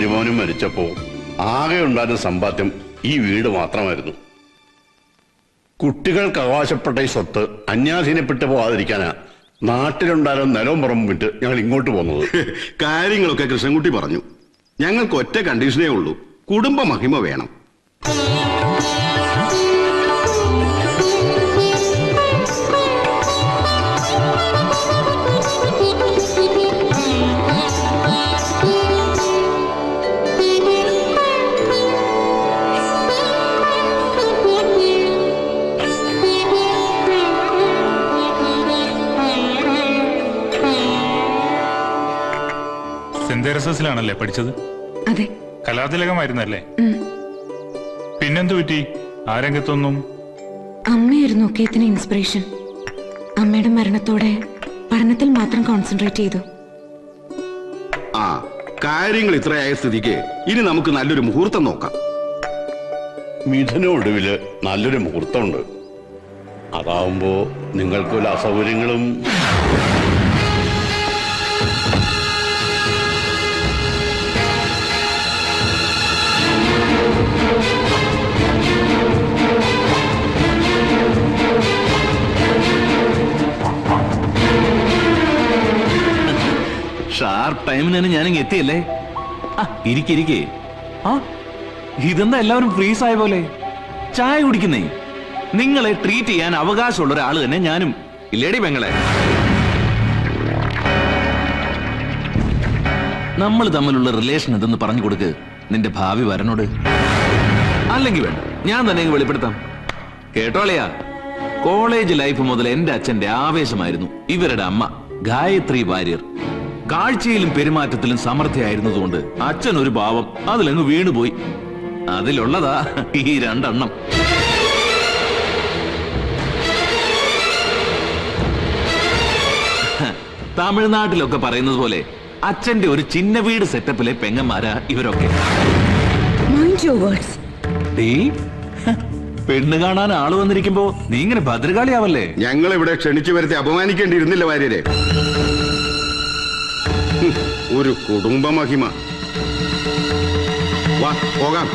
മരുമോനും മരിച്ചപ്പോ ആകെ ഉണ്ടായിരുന്ന സമ്പാദ്യം ഈ വീട് മാത്രമായിരുന്നു. കുട്ടികൾക്ക് അവകാശപ്പെട്ട ഈ സ്വത്ത് അന്യാധീനപ്പെട്ടു പോകാതിരിക്കാനാ നാട്ടിലുണ്ടായിരുന്ന നിലവും പുറമ്പും വിട്ട് ഞങ്ങൾ ഇങ്ങോട്ട് പോകുന്നത്. കാര്യങ്ങളൊക്കെ കൃഷ്ണൻകുട്ടി പറഞ്ഞു. ഞങ്ങൾക്ക് ഒറ്റ കണ്ടീഷനേ ഉള്ളൂ, കുടുംബ മഹിമ വേണം. സെന്റ് തെരേസസിലാണല്ലേ പഠിച്ചത്? അതെ. കലാതിലകമായിരുന്നല്ലേ? പിന്നെന്തു പറ്റി? ആ രംഗത്തൊന്നും? അമ്മയായിരുന്നു ഒക്കേത്തിന് ഇൻസ്പിറേഷൻ. അമ്മയുടെ മരണത്തോടെ പഠനത്തിൽ മാത്രം കോൺസെൻട്രേറ്റ് ചെയ്തു. ആ കാര്യങ്ങൾ ഇത്രയായ സ്ഥിതിക്ക് ഇനി നമുക്ക് നല്ലൊരു മുഹൂർത്തം നോക്കാം. മിഥുന ഒടുവില് നല്ലൊരു മുഹൂർത്തമുണ്ട്. അതാവുമ്പോ നിങ്ങൾക്ക് വല്ല അസൗകര്യങ്ങളും. ഷാർപ്പ് ടൈമിന് തന്നെ ഞാനിങ്ങ് എത്തിയല്ലേ? ഇരിക്കെ. ആ ഇതെന്താ എല്ലാവരും ഫ്രീസ് ആയ പോലെ? ചായ കുടിക്കുന്നേ? നിങ്ങളെ ട്രീറ്റ് ചെയ്യാൻ അവകാശമുള്ള ഒരാൾ തന്നെ ഞാനും. ഇല്ലേടി പെങ്ങളെ? നമ്മൾ തമ്മിലുള്ള റിലേഷൻ എന്തെന്ന് പറഞ്ഞു കൊടുക്ക് നിന്റെ ഭാവി വരനോട്. അല്ലെങ്കിൽ വേണ്ട, ഞാൻ തന്നെ വെളിപ്പെടുത്താം. കേട്ടോളിയാ, കോളേജ് ലൈഫ് മുതൽ എന്റെ അച്ഛന്റെ ആവേശമായിരുന്നു ഇവരുടെ അമ്മ ഗായത്രി വാര്യർ. കാഴ്ചയിലും പെരുമാറ്റത്തിലും സമർത്ഥയായിരുന്നതുകൊണ്ട് അച്ഛൻ ഒരു പാവം അതിലങ്ങ് വീണുപോയി. അതിലുള്ളതാ ഈ രണ്ടെണ്ണം. തമിഴ്നാട്ടിലൊക്കെ പറയുന്നത് പോലെ അച്ഛന്റെ ഒരു ചിന്ന വീട് സെറ്റപ്പിലെ പെങ്ങന്മാരാ ഇവരൊക്കെ. പെണ്ണ് കാണാൻ ആള് വന്നിരിക്കുമ്പോ നീ ഇങ്ങനെ ഭദ്രകാളിയാവല്ലേ? ഞങ്ങൾ ഇവിടെ ക്ഷണിച്ചു വരുത്തി അപമാനിക്കേണ്ടിയിരുന്നില്ല വാര്യരെ. ഒരു കുടുംബ മഹിമ. വാ പോകാം.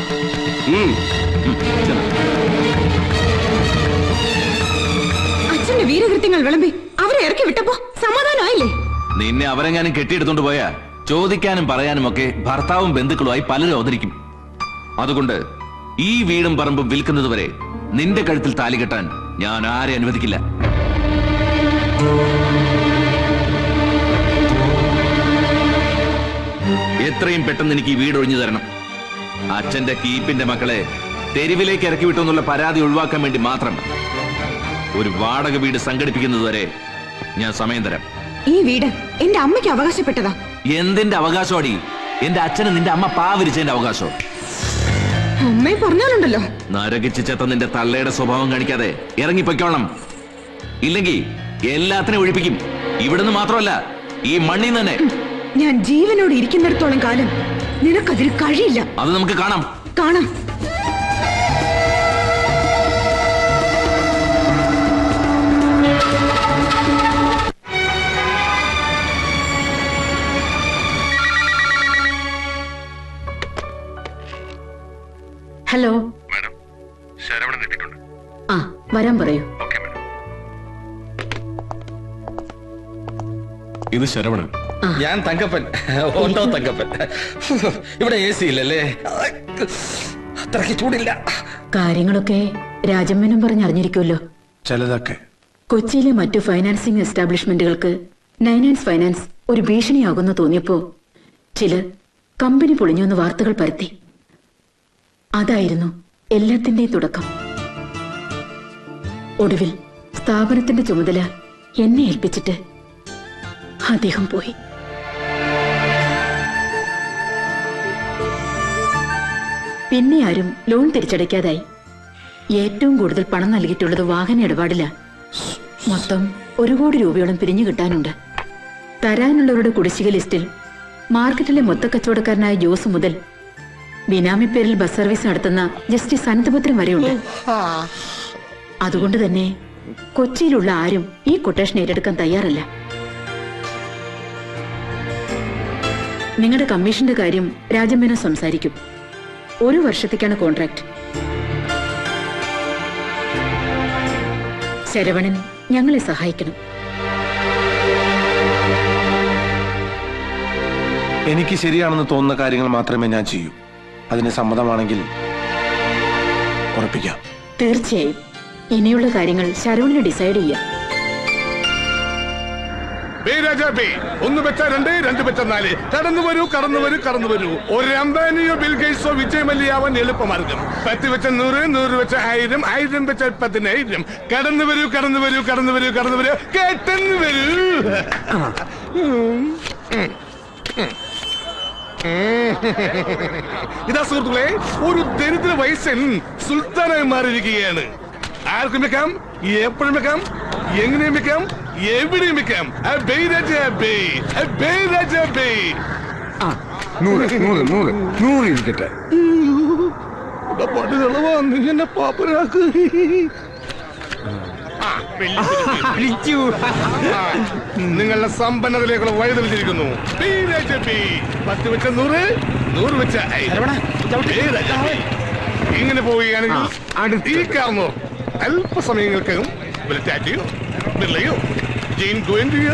അച്ഛന്റെ വീരകൃത്യങ്ങൾ വിളമ്പി അവരെ ഇറക്കി വിട്ടപ്പോ സമാധാനമായില്ലേ? നിന്നെ അവരെങ്ങാനും കെട്ടിയെടുത്തോണ്ട് പോയാ ചോദിക്കാനും പറയാനും ഒക്കെ ഭർത്താവും ബന്ധുക്കളുമായി പലരും അവതരിക്കും. അതുകൊണ്ട് ഈ വീടും പറമ്പും വിൽക്കുന്നത് വരെ നിന്റെ കഴുത്തിൽ താലി കെട്ടാൻ ഞാൻ ആരെ അനുവദിക്കില്ല. എത്രയും പെട്ടെന്ന് എനിക്ക് ഈ വീട് ഒഴിഞ്ഞു തരണം. അച്ഛന്റെ കീപ്പിന്റെ മക്കളെ തെരുവിലേക്ക് ഇറക്കി വിട്ടു എന്നുള്ള പരാതി ഒഴിവാക്കാൻ വേണ്ടി മാത്രം ഒരു വാടക വീട് സംഘടിപ്പിക്കുന്നത് വരെ ഞാൻ സമയം തരാം. ഈ വീട് എന്റെ അമ്മയ്ക്ക് അവകാശപ്പെട്ടതാ. എന്തിന്റെ അവകാശമാടി? എന്റെ അച്ഛന് നിന്റെ അമ്മ പാവരിച്ചതിന്റെ അവകാശം. അമ്മയെ പറഞ്ഞാലുണ്ടല്ലോ. നരകിച്ച് ചെത്ത നിന്റെ തള്ളയുടെ സ്വഭാവം കാണിക്കാതെ ഇറങ്ങിപ്പൊയ്ക്കോണം. ഇല്ലെങ്കിൽ എല്ലാത്തിനും ഒഴിപ്പിക്കും. ഇവിടുന്ന് മാത്രമല്ല, ഈ മണ്ണിൽ തന്നെ. ഞാൻ ജീവനോട് ഇരിക്കുന്നിടത്തോളം കാലം നിനക്കതിൽ കഴിയില്ല. അത് നമുക്ക് കാണാം. കാണാം. ഹലോ മാഡം, ശരവണൻ എത്തിയിട്ടുണ്ട്. ആ വരാൻ പറയൂ. Okay madam. ഇത് ശരവണൻ. ഞാൻ തങ്കപ്പൻ, ഓട്ടോ തങ്കപ്പൻ. ഇവിടെ AC ഇല്ലല്ലേ? അത്രയ്ക്ക് ചൂടില്ല. കാര്യങ്ങളൊക്കെ രാജമ്മനും പറഞ്ഞറിഞ്ഞിരിക്കുമല്ലോ. ചിലതൊക്കെ. കൊച്ചിയിലെ മറ്റു ഫൈനാൻസിംഗ് എസ്റ്റാബ്ലിഷ്മെന്റുകൾക്ക് 9 ഫൈനാൻസ് ഒരു ഭീഷണിയാകുന്നു തോന്നിയപ്പോ ചിലർ കമ്പനി പൊളിഞ്ഞുവെന്ന് വാർത്തകൾ പരത്തി. അതായിരുന്നു എല്ലാത്തിന്റെയും തുടക്കം. ഒടുവിൽ സ്ഥാപനത്തിന്റെ ചുമതല എന്നെ ഏൽപ്പിച്ചിട്ട് അദ്ദേഹം പോയി. പിന്നെ ആരും ലോൺ തിരിച്ചടയ്ക്കാതായി. ഏറ്റവും കൂടുതൽ പണം നൽകിയിട്ടുള്ളത് വാഹന ഇടപാടില്ല. മൊത്തം 1 കോടി രൂപയോളം പിരിഞ്ഞു കിട്ടാനുണ്ട്. തരാനുള്ളവരുടെ കുടിശ്ശിക ലിസ്റ്റിൽ മാർക്കറ്റിലെ മൊത്തക്കച്ചവടക്കാരനായ ജോസ് മുതൽ ബിനാമി പേരിൽ ബസ് സർവീസ് നടത്തുന്ന ജസ്റ്റിസ് അനന്തപുത്രം വരെയുണ്ട്. അതുകൊണ്ട് തന്നെ കൊച്ചിയിലുള്ള ആരും ഈ കൊട്ടേഷൻ ഏറ്റെടുക്കാൻ തയ്യാറല്ല. നിങ്ങളുടെ കമ്മീഷന്റെ കാര്യം രാജമേനോൻ സംസാരിക്കും. 1 വർഷത്തേക്കാണ് കോൺട്രാക്ട്. ശരവണൻ ഞങ്ങളെ സഹായിക്കണം. എനിക്ക് ശരിയാണെന്ന് തോന്നുന്ന കാര്യങ്ങൾ മാത്രമേ ഞാൻ ചെയ്യൂ. അതിന് സമ്മതമാണെങ്കിൽ ഉറപ്പിക്കാം. തീർച്ചയായും. ഇനിയുള്ള കാര്യങ്ങൾ ശരവണന് ഡിസൈഡ് ചെയ്യാം. ഒന്ന് വെച്ച 2, 2 വെച്ച 4. കടന്നു വരൂ, കടന്നു വരൂ, കടന്നു വരൂ. ഒരു അംബാനിയോ ബിൽഗേറ്റ്സോ വിജയ് മല്യാവൻ എളുപ്പമാർഗം. 10 വെച്ച 100, 100 വെച്ച 1000, 1000 വെച്ച 10,000. കടന്നു വരൂ, കടന്നു വരൂ, കടന്നു വരൂ, കടന്നു വരൂ, കേട്ടെന്ന് വരൂ. ഇതാ സുഹൃത്തുക്കളെ, ഒരു ദരിദ്ര വയസ്സൻ സുൽത്താനായി മാറിയിരിക്കുകയാണ്. ആർക്കും വെക്കാം, എപ്പോഴും വെക്കാം, എങ്ങനെയും വെക്കാം, എവിടെയും വെക്കാം. ഇരിക്കട്ടെ. എന്നെ പാപ്പനാക്ക്. നിങ്ങളുടെ സമ്പന്നതയിലേക്കുള്ള വഴി തെളിച്ചിരിക്കുന്നു. 10 വെച്ച 100, 100 വെച്ച 1000. ഇങ്ങനെ പോവുകയാണെങ്കിൽ ഈ കാർന്നോ അല്പസമയങ്ങൾക്കകം ബിർളയോ ജെയിൻ ഗോയന്റെയോ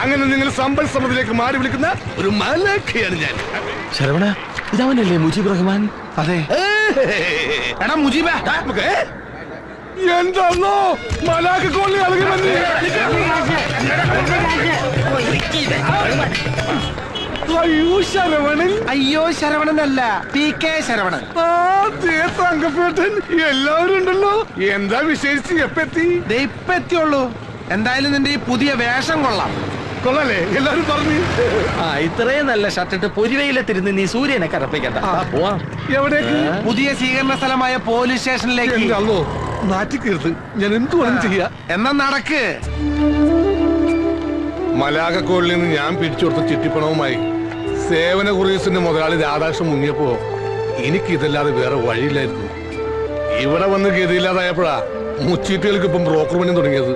അങ്ങനെ നിങ്ങൾ സമ്പൽ സമൃദ്ധിയിലേക്ക് മാറി വിളിക്കുന്ന ഒരു മലക്കയാണ് ഞാൻ. ശരവണ, ഇതവനല്ലേ മുജീബ് റഹ്മാൻ? അതെ. എടാ മുജീബ, എന്താണോ മലാക്ക് കോളി ഇളകി വന്ന് അയ്യോ ശരവണൻ. അയ്യോ ശരവണനല്ല, PK ശരവണൻ. തങ്കപ്പേട്ടൻ എല്ലാവരും ഉണ്ടല്ലോ. എന്താ വിശേഷിച്ച് എപ്പെത്തി? ഇപ്പൊ എത്തിയുള്ളൂ. എന്തായാലും നിന്റെ ഈ പുതിയ വേഷം കൊള്ളാം. കൊള്ളാലേ? എല്ലാവരും പറഞ്ഞു. ഇത്രയും നല്ല ഷർട്ടിട്ട് പൊരിവയിലെത്തിരുന്ന് നീ സൂര്യനെ കറപ്പിക്കണ്ട. പോവാം. എവിടേക്ക്? പുതിയ സ്വീകരണ സ്ഥലമായ പോലീസ് സ്റ്റേഷനിലേക്ക്. എന്താണോ നാറ്റിക്കരുത്, ഞാൻ എന്തു വേണം ചെയ്യാ. എന്നാ നടക്ക്. മലാകക്കോളിൽ നിന്ന് ഞാൻ പിടിച്ചുകൊടുത്ത ചിട്ടിപ്പണവുമായി സേവന കുറീസിന്റെ മുതലാളി രാധാകൃഷ്ണൻ മുങ്ങിയപ്പോ എനിക്കിതല്ലാതെ വേറെ വഴിയില്ലായിരുന്നു. ഇവിടെ വന്ന് ഗതിയില്ലാതായപ്പോഴാ മുച്ചീട്ടുകൾക്ക് ഇപ്പം ബ്രോക്കർ പണി തുടങ്ങിയത്.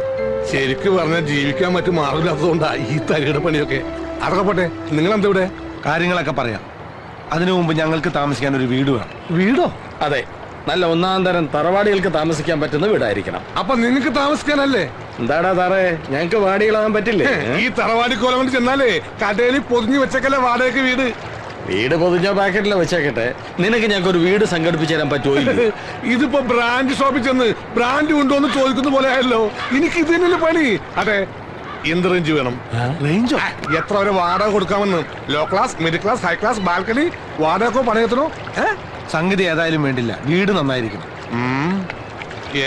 ശരിക്ക് പറഞ്ഞാൽ ജീവിക്കാൻ മറ്റു മാർഗമില്ലാത്തതുകൊണ്ടാ ഈ തരിയുടെ പണിയൊക്കെ. അതൊക്കെ പോട്ടെ, നിങ്ങൾ എന്താ ഇവിടെ? കാര്യങ്ങളൊക്കെ പറയാം. അതിനു മുമ്പ് ഞങ്ങൾക്ക് താമസിക്കാൻ ഒരു വീട് വേണം. വീടോ? അതെ, നല്ല 1-ാം തരം തറവാടികൾക്ക് താമസിക്കാൻ പറ്റുന്ന വീടായിരിക്കണം. അപ്പൊ നിങ്ങൾക്ക് താമസിക്കാനല്ലേ? എന്താടാ സാറേ, ഞങ്ങക്ക് വാടികളാകാൻ പറ്റില്ലേ? ഈ തറവാടി കോലം കൊണ്ട് ചെന്നാലേ കടയിൽ പൊതിഞ്ഞു വെച്ചേക്കല്ലേ വാടകയ്ക്ക് വീട്. വീട് പൊതിഞ്ഞ പാക്കറ്റില് വെച്ചേക്കട്ടെ, നിനക്ക് ഞങ്ങൾക്ക് ഒരു വീട് സംഘടിപ്പിച്ചു തരാൻ പറ്റുമോ? ഇതിപ്പോ ബ്രാൻഡ് ഷോപ്പിൽ ചെന്ന് ബ്രാൻഡ് ഉണ്ടോന്ന് ചോദിക്കുന്ന പോലെ ആയല്ലോ. എനിക്ക് ഇത് തന്നെയല്ലേ പണി. അതെ, എന്ത് റേഞ്ച് വേണം? റേഞ്ചോ? എത്ര വരെ വാടക കൊടുക്കാമെന്ന്? Low class, middle class, high class, balcony, വാടകക്കോ പണയത്തിനോ? സംഗതി ഏതായാലും വേണ്ടില്ല, വീട് നന്നായിരിക്കണം.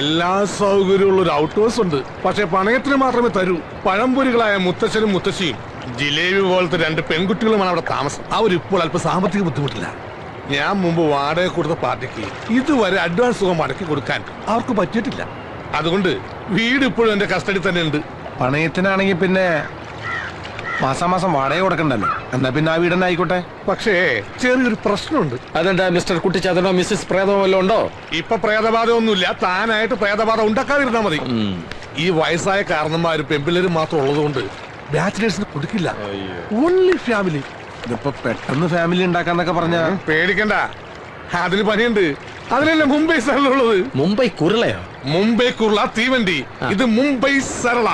എല്ലാ സൗകര്യമുള്ള ഒരു ഔട്ട് ഹൗസ് ഉണ്ട്, പക്ഷെ പണയത്തിന് മാത്രമേ തരൂ. പഴംപൊരികളായ മുത്തശ്ശനും മുത്തശ്ശിയും ജിലേബി പോലത്തെ 2 പെൺകുട്ടികളുമാണ് അവിടെ താമസം. അവരിപ്പോൾ അല്പം സാമ്പത്തിക ബുദ്ധിമുട്ടില്ല. ഞാൻ മുമ്പ് വാടക കൊടുത്ത പാർട്ടിക്ക് ഇതുവരെ അഡ്വാൻസ് തുക മടക്കി കൊടുക്കാൻ അവർക്ക് പറ്റിയിട്ടില്ല. അതുകൊണ്ട് വീട് ഇപ്പോഴും എന്റെ കസ്റ്റഡി തന്നെ ഉണ്ട്. പണയത്തിനാണെങ്കിൽ പിന്നെ മാസാമാസം വാടക കൊടുക്കണ്ടല്ലോ. എന്നാ പിന്നെ ആ വീടന്നെ ആയിക്കോട്ടെ. പക്ഷേ ചെറിയൊരു പ്രശ്നമുണ്ട്. അതെന്താ മിസ്റ്റർ കുട്ടിച്ചാത്തനോ മിസ്സിസ് പ്രേതമോ വല്ലതും ഉണ്ടോ? ഇപ്പൊ പ്രേതബാധ ഒന്നുമില്ല. താനായിട്ട് പ്രേതബാധ ഉണ്ടാക്കാതിരുന്നാ മതി. ഈ വയസ്സായ കാരണന്മാരും പെമ്പിള്ളേരും മാത്രം ഉള്ളതുകൊണ്ട് ബാച്ചിലേഴ്സിന് കൊടുക്കില്ല. Only family. ഇതിപ്പോ പെട്ടെന്ന് ഫാമിലി ഉണ്ടാക്കാന്നൊക്കെ പറഞ്ഞ പേടിക്കണ്ട, അതിന് പണിയുണ്ട്. അതിനല്ലേ മുംബൈ സരള ഉള്ളത്. മുംബൈ കുരുളയോ? മുംബൈ കുരുള തീവണ്ടി. ഇത് മുംബൈ സരള.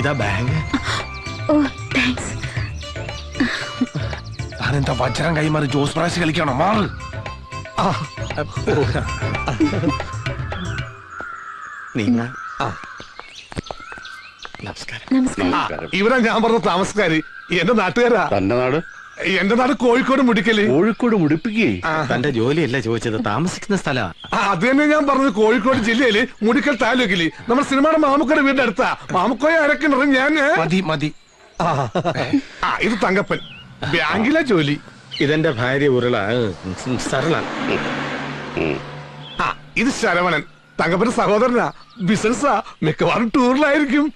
ഇതാ ബാങ്ക്. ഓ താങ്ക്സ്. താനെന്താ വജ്രം കൈമാറി ജോസ് പ്രാശ് കളിക്കണോ? മാറ്. നമസ്കാരം. ഇവിടെ ഞാൻ പറഞ്ഞ താമസക്കാര് എന്റെ നാട്ടുകാരാ. തന്റെ നാട്? എന്റെ നാട് കോഴിക്കോട് മുടിക്കല്. കോഴിക്കോട് മുടിപ്പിക്കേ? തന്റെ ജോലിയല്ല ചോദിച്ചത്, താമസിക്കുന്ന സ്ഥലാ. അത് തന്നെ ഞാൻ പറഞ്ഞത്. കോഴിക്കോട് ജില്ലയില് മുടിക്കൽ താലൂക്കില് നമ്മുടെ സിനിമയുടെ മാമുക്കയുടെ വീടിന്റെ അടുത്താ. മാമുക്കോയെ അരക്കിണറ് ഞാൻ. മതി മതി. ഇത് തങ്കപ്പൻ, ബാങ്കിലെ ജോലി. ഇതെന്റെ ഭാര്യ ഉരുള, സരള. ഇത് ശരവണൻ, തങ്കപ്പന്റെ സഹോദരനാ. ബിസിനസ്സാ, മിക്കവാറും ടൂറിലായിരിക്കും.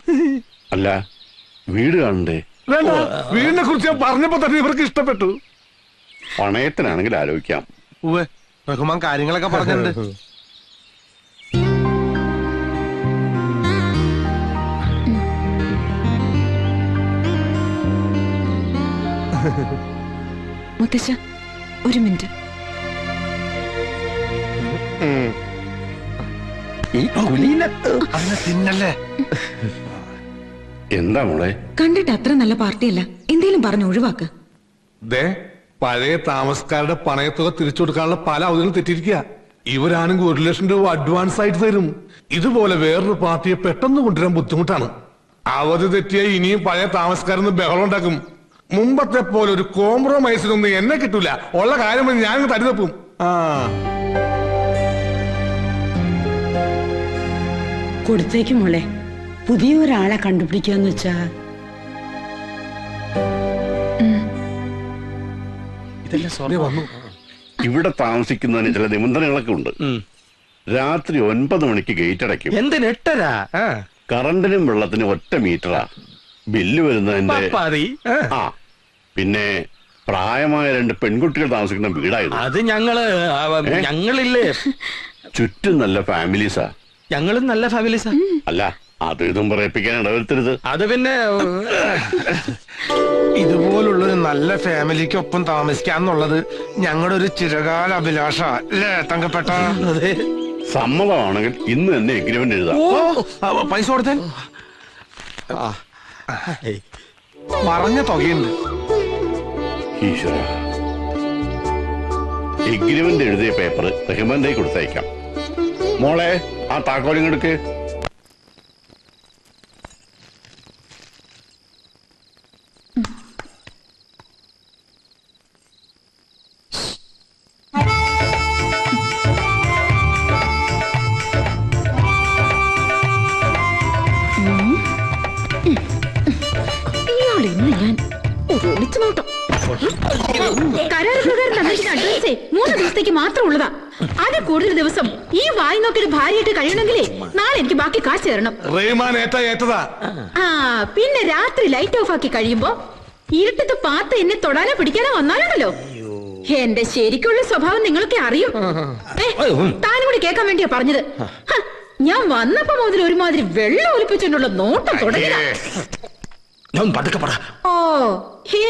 അല്ല, വീട് കാണണ്ടേ? വേണ്ട, വീടിനെ കുറിച്ച് ഞാൻ പറഞ്ഞപ്പോ തന്നെ ഇവർക്ക് ഇഷ്ടപ്പെട്ടു. പണയത്തിനാണെങ്കിൽ ആലോചിക്കാം. ഉവ്വ് റഹ്മാൻ കാര്യങ്ങളൊക്കെ പറഞ്ഞിട്ടുണ്ട്. മുത്തശ്ശ ഒരു മിനിറ്റ്. അതിനെ തിന്നല്ലേ? എന്താ മോളെ? കണ്ടിട്ട് അത്ര നല്ല പാർട്ടിയല്ല, എന്തേലും പറഞ്ഞു ഒഴിവാക്ക്. ദേ പഴയ താമസക്കാരുടെ പണയത്തുക തിരിച്ചു കൊടുക്കാനുള്ള പല അവധികളും തെറ്റിയിരിക്കുക. ഇവരാണെങ്കിൽ 1 ലക്ഷം രൂപ അഡ്വാൻസ് ആയിട്ട് തരും. ഇതുപോലെ വേറൊരു പാർട്ടിയെ പെട്ടെന്ന് കൊണ്ടുവരാൻ ബുദ്ധിമുട്ടാണ്. അവധി തെറ്റിയ ഇനിയും പഴയ താമസക്കാരെന്ന് ബഹളം ഉണ്ടാക്കും. മുമ്പത്തെ പോലെ ഒരു കോംപ്രമൈസിനൊന്നും എന്നെ കിട്ടൂല. ഉള്ള കാര്യം ഞാൻ തടിതപ്പും. കൊടുത്തേക്കും മോളെ. പുതിയ ഒരാളെ കണ്ടുപിടിക്കാന്ന് വെച്ചാ ഇവിടെ താമസിക്കുന്നതിന് ചില നിബന്ധനകളൊക്കെ ഉണ്ട്. രാത്രി 9 മണിക്ക് ഗേറ്റ് അടയ്ക്കും. എന്തിന് 8:30? കറണ്ടിനും വെള്ളത്തിനും 1 മീറ്ററാ. ബില്ല് വരുന്നതിന്റെ ആ പിന്നെ പ്രായമായ 2 പെൺകുട്ടികൾ താമസിക്കുന്ന വീടായിരുന്നു. അത് ഞങ്ങളില്ലേ. ചുറ്റും നല്ല ഫാമിലീസാ. ഞങ്ങളും നല്ല ഫാമിലീസാ. അല്ല അത് ഇതും പറയിപ്പിക്കാൻ ഇടവരുത്തരുത്. അത് പിന്നെ ഇതുപോലുള്ളൊരു നല്ല ഫാമിലിക്കൊപ്പം താമസിക്കാന്നുള്ളത് ഞങ്ങളുടെ ഒരു ചിരകാല അഭിലാഷ അല്ലേ തങ്കപ്പെട്ട? സമ്മതമാണെങ്കിൽ ഇന്ന് തന്നെ എഗ്രിമെന്റ് എഴുതാം. പൈസ കൊടുത്തേ പറഞ്ഞ തുകയുണ്ട്. ഈശ്വര, എഗ്രിമെന്റ് എഴുതിയ പേപ്പർ റഹ്മാന്റെ കൊടുത്തയക്കാം. മോളെ ആ താക്കോലിങ്ങെടുക്ക്. അഡ്വാൻസേ 3 ദിവസത്തേക്ക് മാത്രം ഉള്ളതാ. അതിൽ കൂടുതൽ ദിവസം ഈ വായി നോക്കിയൊരു ഭാര്യയായിട്ട് കഴിയണമെങ്കിലേ നാളെ എനിക്ക് ബാക്കി കാശ് തരണം. പിന്നെ രാത്രി ലൈറ്റ് ഓഫ് ആക്കി കഴിയുമ്പോ ഇരുട്ടത്ത് പാത്ത് എന്നെ തൊടാനോ പിടിക്കാനോ വന്നാലുണ്ടല്ലോ എന്റെ ശരിക്കുള്ള സ്വഭാവം നിങ്ങളൊക്കെ അറിയും. താനും കൂടി കേൾക്കാൻ വേണ്ടിയാ പറഞ്ഞത്. ഞാൻ വന്നപ്പോ മുതൽ ഒരുമാതിരി വെള്ളം ഒലിപ്പിച്ചുകൊണ്ടുള്ള നോട്ടം തുടങ്ങിയ. ഓ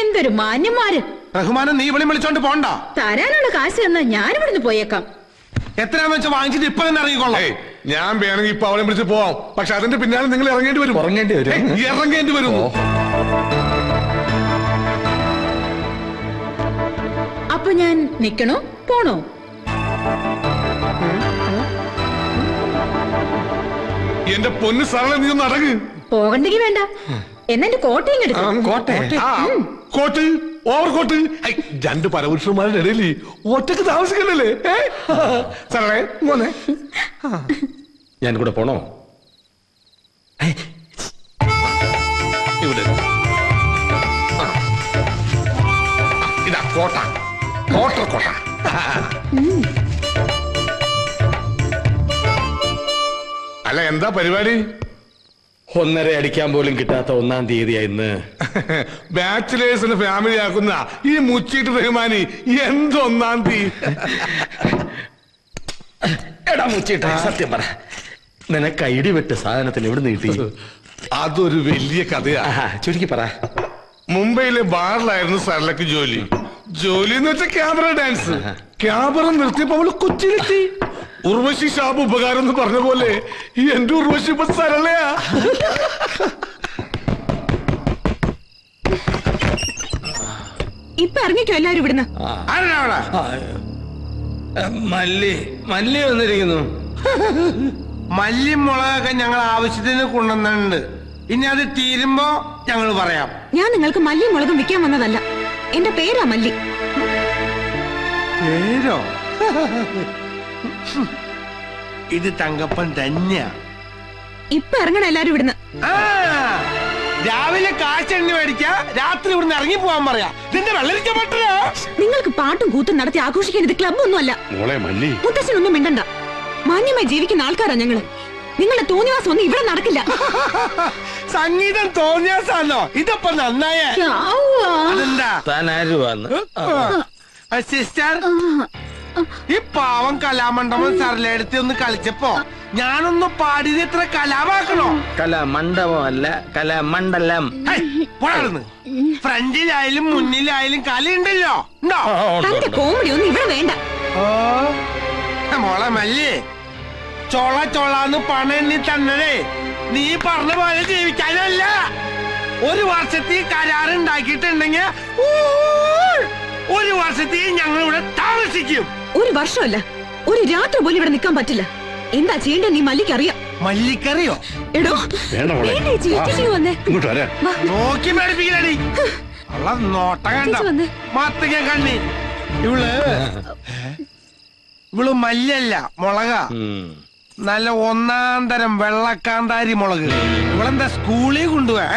എന്തൊരു മാന്യന്മാര്. റഹ്മാനെ നീ വിളി വിളിച്ചോണ്ട് പോണ്ട. തരാനുള്ള കാശ് തന്നാ ഞാൻ ഇവിടുന്ന് പോയേക്കാം. എത്രയാന്ന് വെച്ചാൽ വാങ്ങിച്ചിട്ട് ഇപ്പൊ തന്നെ ഇറങ്ങിക്കൊള്ളാം. ഞാൻ വേണമെങ്കിൽ ഇപ്പൊ അവളെ വിളിച്ച് പോവാം. പക്ഷെ അതിന്റെ പിന്നാലെ നിങ്ങൾ ഇറങ്ങേണ്ടി വരും. ഇറങ്ങേണ്ടി വരും. അപ്പൊ ഞാൻ നിക്കണോ പോണോ? എന്റെ പൊന്ന് സരള നീ ഒന്ന് അടങ്ങ്. പോകണ്ടെങ്കിൽ വേണ്ട. എന്നെ കോട്ടയും എടുക്കും. Coat over coat. 2 പരപുരുഷന്മാരുടെ ഇടയിൽ ഒറ്റക്ക് താമസിക്കണ്ടല്ലേ സരളെ മോനെ? ഞാൻ കൂടെ പോണോ? ഇവിടെ ഇതാ കോട്ട. കോട്ട കോട്ട. അല്ല എന്താ പരിപാടി? 1.5 അടിക്കാൻ പോലും കിട്ടാത്ത 1-ാം തീയതിയാ ഇന്ന്. ബാച്ചിലേഴ്സിന് ഫാമിലി ആക്കുന്ന ഈ മുച്ചീട്ട് റഹ്മാനി എന്തൊന്നാം തീയതി? എടാ മുച്ചീട്ട് സത്യം പറ, നിനക്ക് ഐഡി വെട്ട് സാധനത്തിന് എവിടെ നീട്ടി? അതൊരു വലിയ കഥയാ. ചുരുക്കി പറ. മുംബൈയിലെ ബാറിലായിരുന്നു സരളക്ക് ജോലി. ജോലി എന്ന് വെച്ചാൽ ക്യാമറ ഡാൻസ്. ക്യാമറ നിർത്തിയപ്പോ അവള് കൊച്ചിയിലെത്തി. ഉർവശി ഷാബ് ഉപകാരം എന്ന് പറഞ്ഞ പോലെ എന്റെ ഉർവശി ഇപ്പൊ സരളയാ. ഇപ്പൊ ഇറങ്ങിക്കോ എല്ലാരും ഇവിടുന്ന്. മല്ലി വന്നിരിക്കുന്നു. മല്ലിയും മുളകൊക്കെ ഞങ്ങൾ ആവശ്യത്തിന് കൊണ്ടുവന്നിട്ടുണ്ട്. ഇനി അത് തീരുമ്പോ ഞങ്ങൾ പറയാം. ഞാൻ നിങ്ങൾക്ക് മല്ലിയും മുളകും വിൽക്കാൻ വന്നതല്ല. എന്റെ പേരാ മല്ലി. പേരോ? ഇത് തങ്കപ്പൻ തന്നെയാ. ഇപ്പൊ ഇറങ്ങണം എല്ലാരും ഇവിടുന്ന്. രാവിലെ കാശെണ്ണി മേടിക്കാ, രാത്രി ഇവിടുന്ന് ഇറങ്ങി പോവാൻ പറയാ. ഇതിന്റെ വെള്ളരിക്ക പറ്റില്ല. നിങ്ങൾക്ക് പാട്ടും കൂത്തും നടത്തി ആഘോഷിക്കാൻ ഇത് ക്ലബ് ഒന്നും അല്ല. മുത്തശ്ശനൊന്നും മിണ്ടണ്ട. മാന്യമായി ജീവിക്കുന്ന ആൾക്കാരാ ഞങ്ങള്. നിങ്ങളുടെ തോന്നിയാസം ഒന്നും ഇവിടെ നടക്കില്ല. സംഗീതം തോന്നിയാസാണോ? ഇതപ്പൊ നന്നായ. താൻ ആര് വന്ന് സിസ്റ്റർ, ഈ പാവം കലാമണ്ഡപം സരളെടുത്ത് ഒന്ന് കളിച്ചപ്പോ ഞാനൊന്ന് പാടിയത് ഇത്ര കലാമാക്കണോ? കലാമണ്ഡപം അല്ല, കലാമണ്ഡലം. പോടാർന്ന്. ഫ്രണ്ടിലായാലും മുന്നിലായാലും കളിയുണ്ടല്ലോ. ഉണ്ടോ? തന്റെ കോമഡി ഒന്നും ഇവിടെ വേണ്ട. മോളെ മല്ലി, ചോളാന്ന് പണം എണ്ണി തന്നതേ നീ പറഞ്ഞ പോലെ ജീവിക്കാനല്ല. ഒരു വർഷത്തെ കരാറുണ്ടാക്കിയിട്ടുണ്ടെങ്കിൽ ഒരു വർഷത്തെ ഞങ്ങൾ ഇവിടെ താമസിക്കും. ഒരു വർഷമല്ല, ഒരു രാത്രി പോലും ഇവിടെ നിൽക്കാൻ പറ്റില്ല. എന്താ ചെയ്യേണ്ടത് നീ മല്ലിക്കറിയാം. മല്ലിക്കറിയോ? എടോ വന്നേ, നോക്കി മേടിപ്പിക്കലടി. ഉള്ള നോട്ട കണ്ട മത്തങ്ങ കണ്ണി. ഇവള് മല്ലിയല്ല, മുളക. നല്ല ഒന്നാം തരം വെള്ളക്കാന്താരി മുളക്. ഇവളെന്താ സ്കൂളിൽ കൊണ്ടുപോവാ?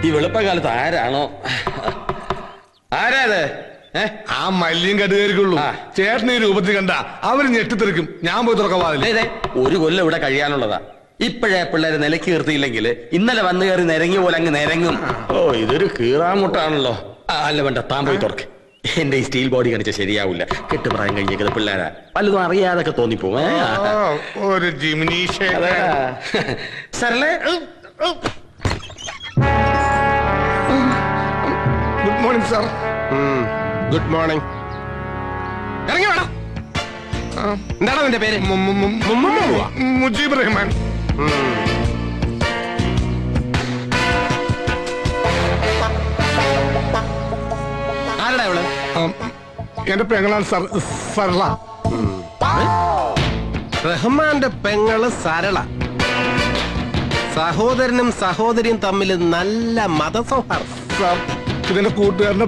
ഈ വെളുപ്പകാലത്ത് ആരാണോ? ആരാത്? ആ മല്ലിയും കടുകേരിക്കുള്ളൂ. ചേട്ടന് ഈ രൂപത്തിൽ കണ്ട അവര് ഞെട്ടിത്തെറിക്കും. ഞാൻ പോയി തുറക്കവാതില്ലേ. ഒരു കൊല്ലം ഇവിടെ കഴിയാനുള്ളതാ. ഇപ്പോഴേ പിള്ളേര് നിലയ്ക്ക് നിർത്തിയില്ലെങ്കിൽ ഇന്നലെ വന്നു കയറി നിരങ്ങി പോലെ അങ്ങ് നിരങ്ങും. ഓ, ഇതൊരു കീറാമുട്ടാണല്ലോ. അല്ല വേണ്ട, താൻ പോയി തുറക്ക്. എന്റെ ഈ സ്റ്റീൽ ബോഡി കാണിച്ച ശരിയാവില്ല. കെട്ടുപ്രായം കഴിഞ്ഞേക്കുന്നത് പിള്ളേരാ. പലതും അറിയാതൊക്കെ തോന്നിപ്പോവും. ഒരു ജിമിനീഷ. സരളേ, good morning sir. Good morning. ഇറങ്ങി വേണം. എന്താണ് നിന്റെ പേര്? മുജീബ് റഹ്മാൻ. ആരുടെ അവള്? എന്റെ പെങ്ങളാണ് സാർ, സരള. റഹ്മാന്റെ പെങ്ങള് സരള. സഹോദരനും സഹോദരിയും തമ്മിൽ നല്ല മതസൗഹാർദ്ദം. സാർ, ഇതെന്റെ കൂട്ടുകാരന്റെ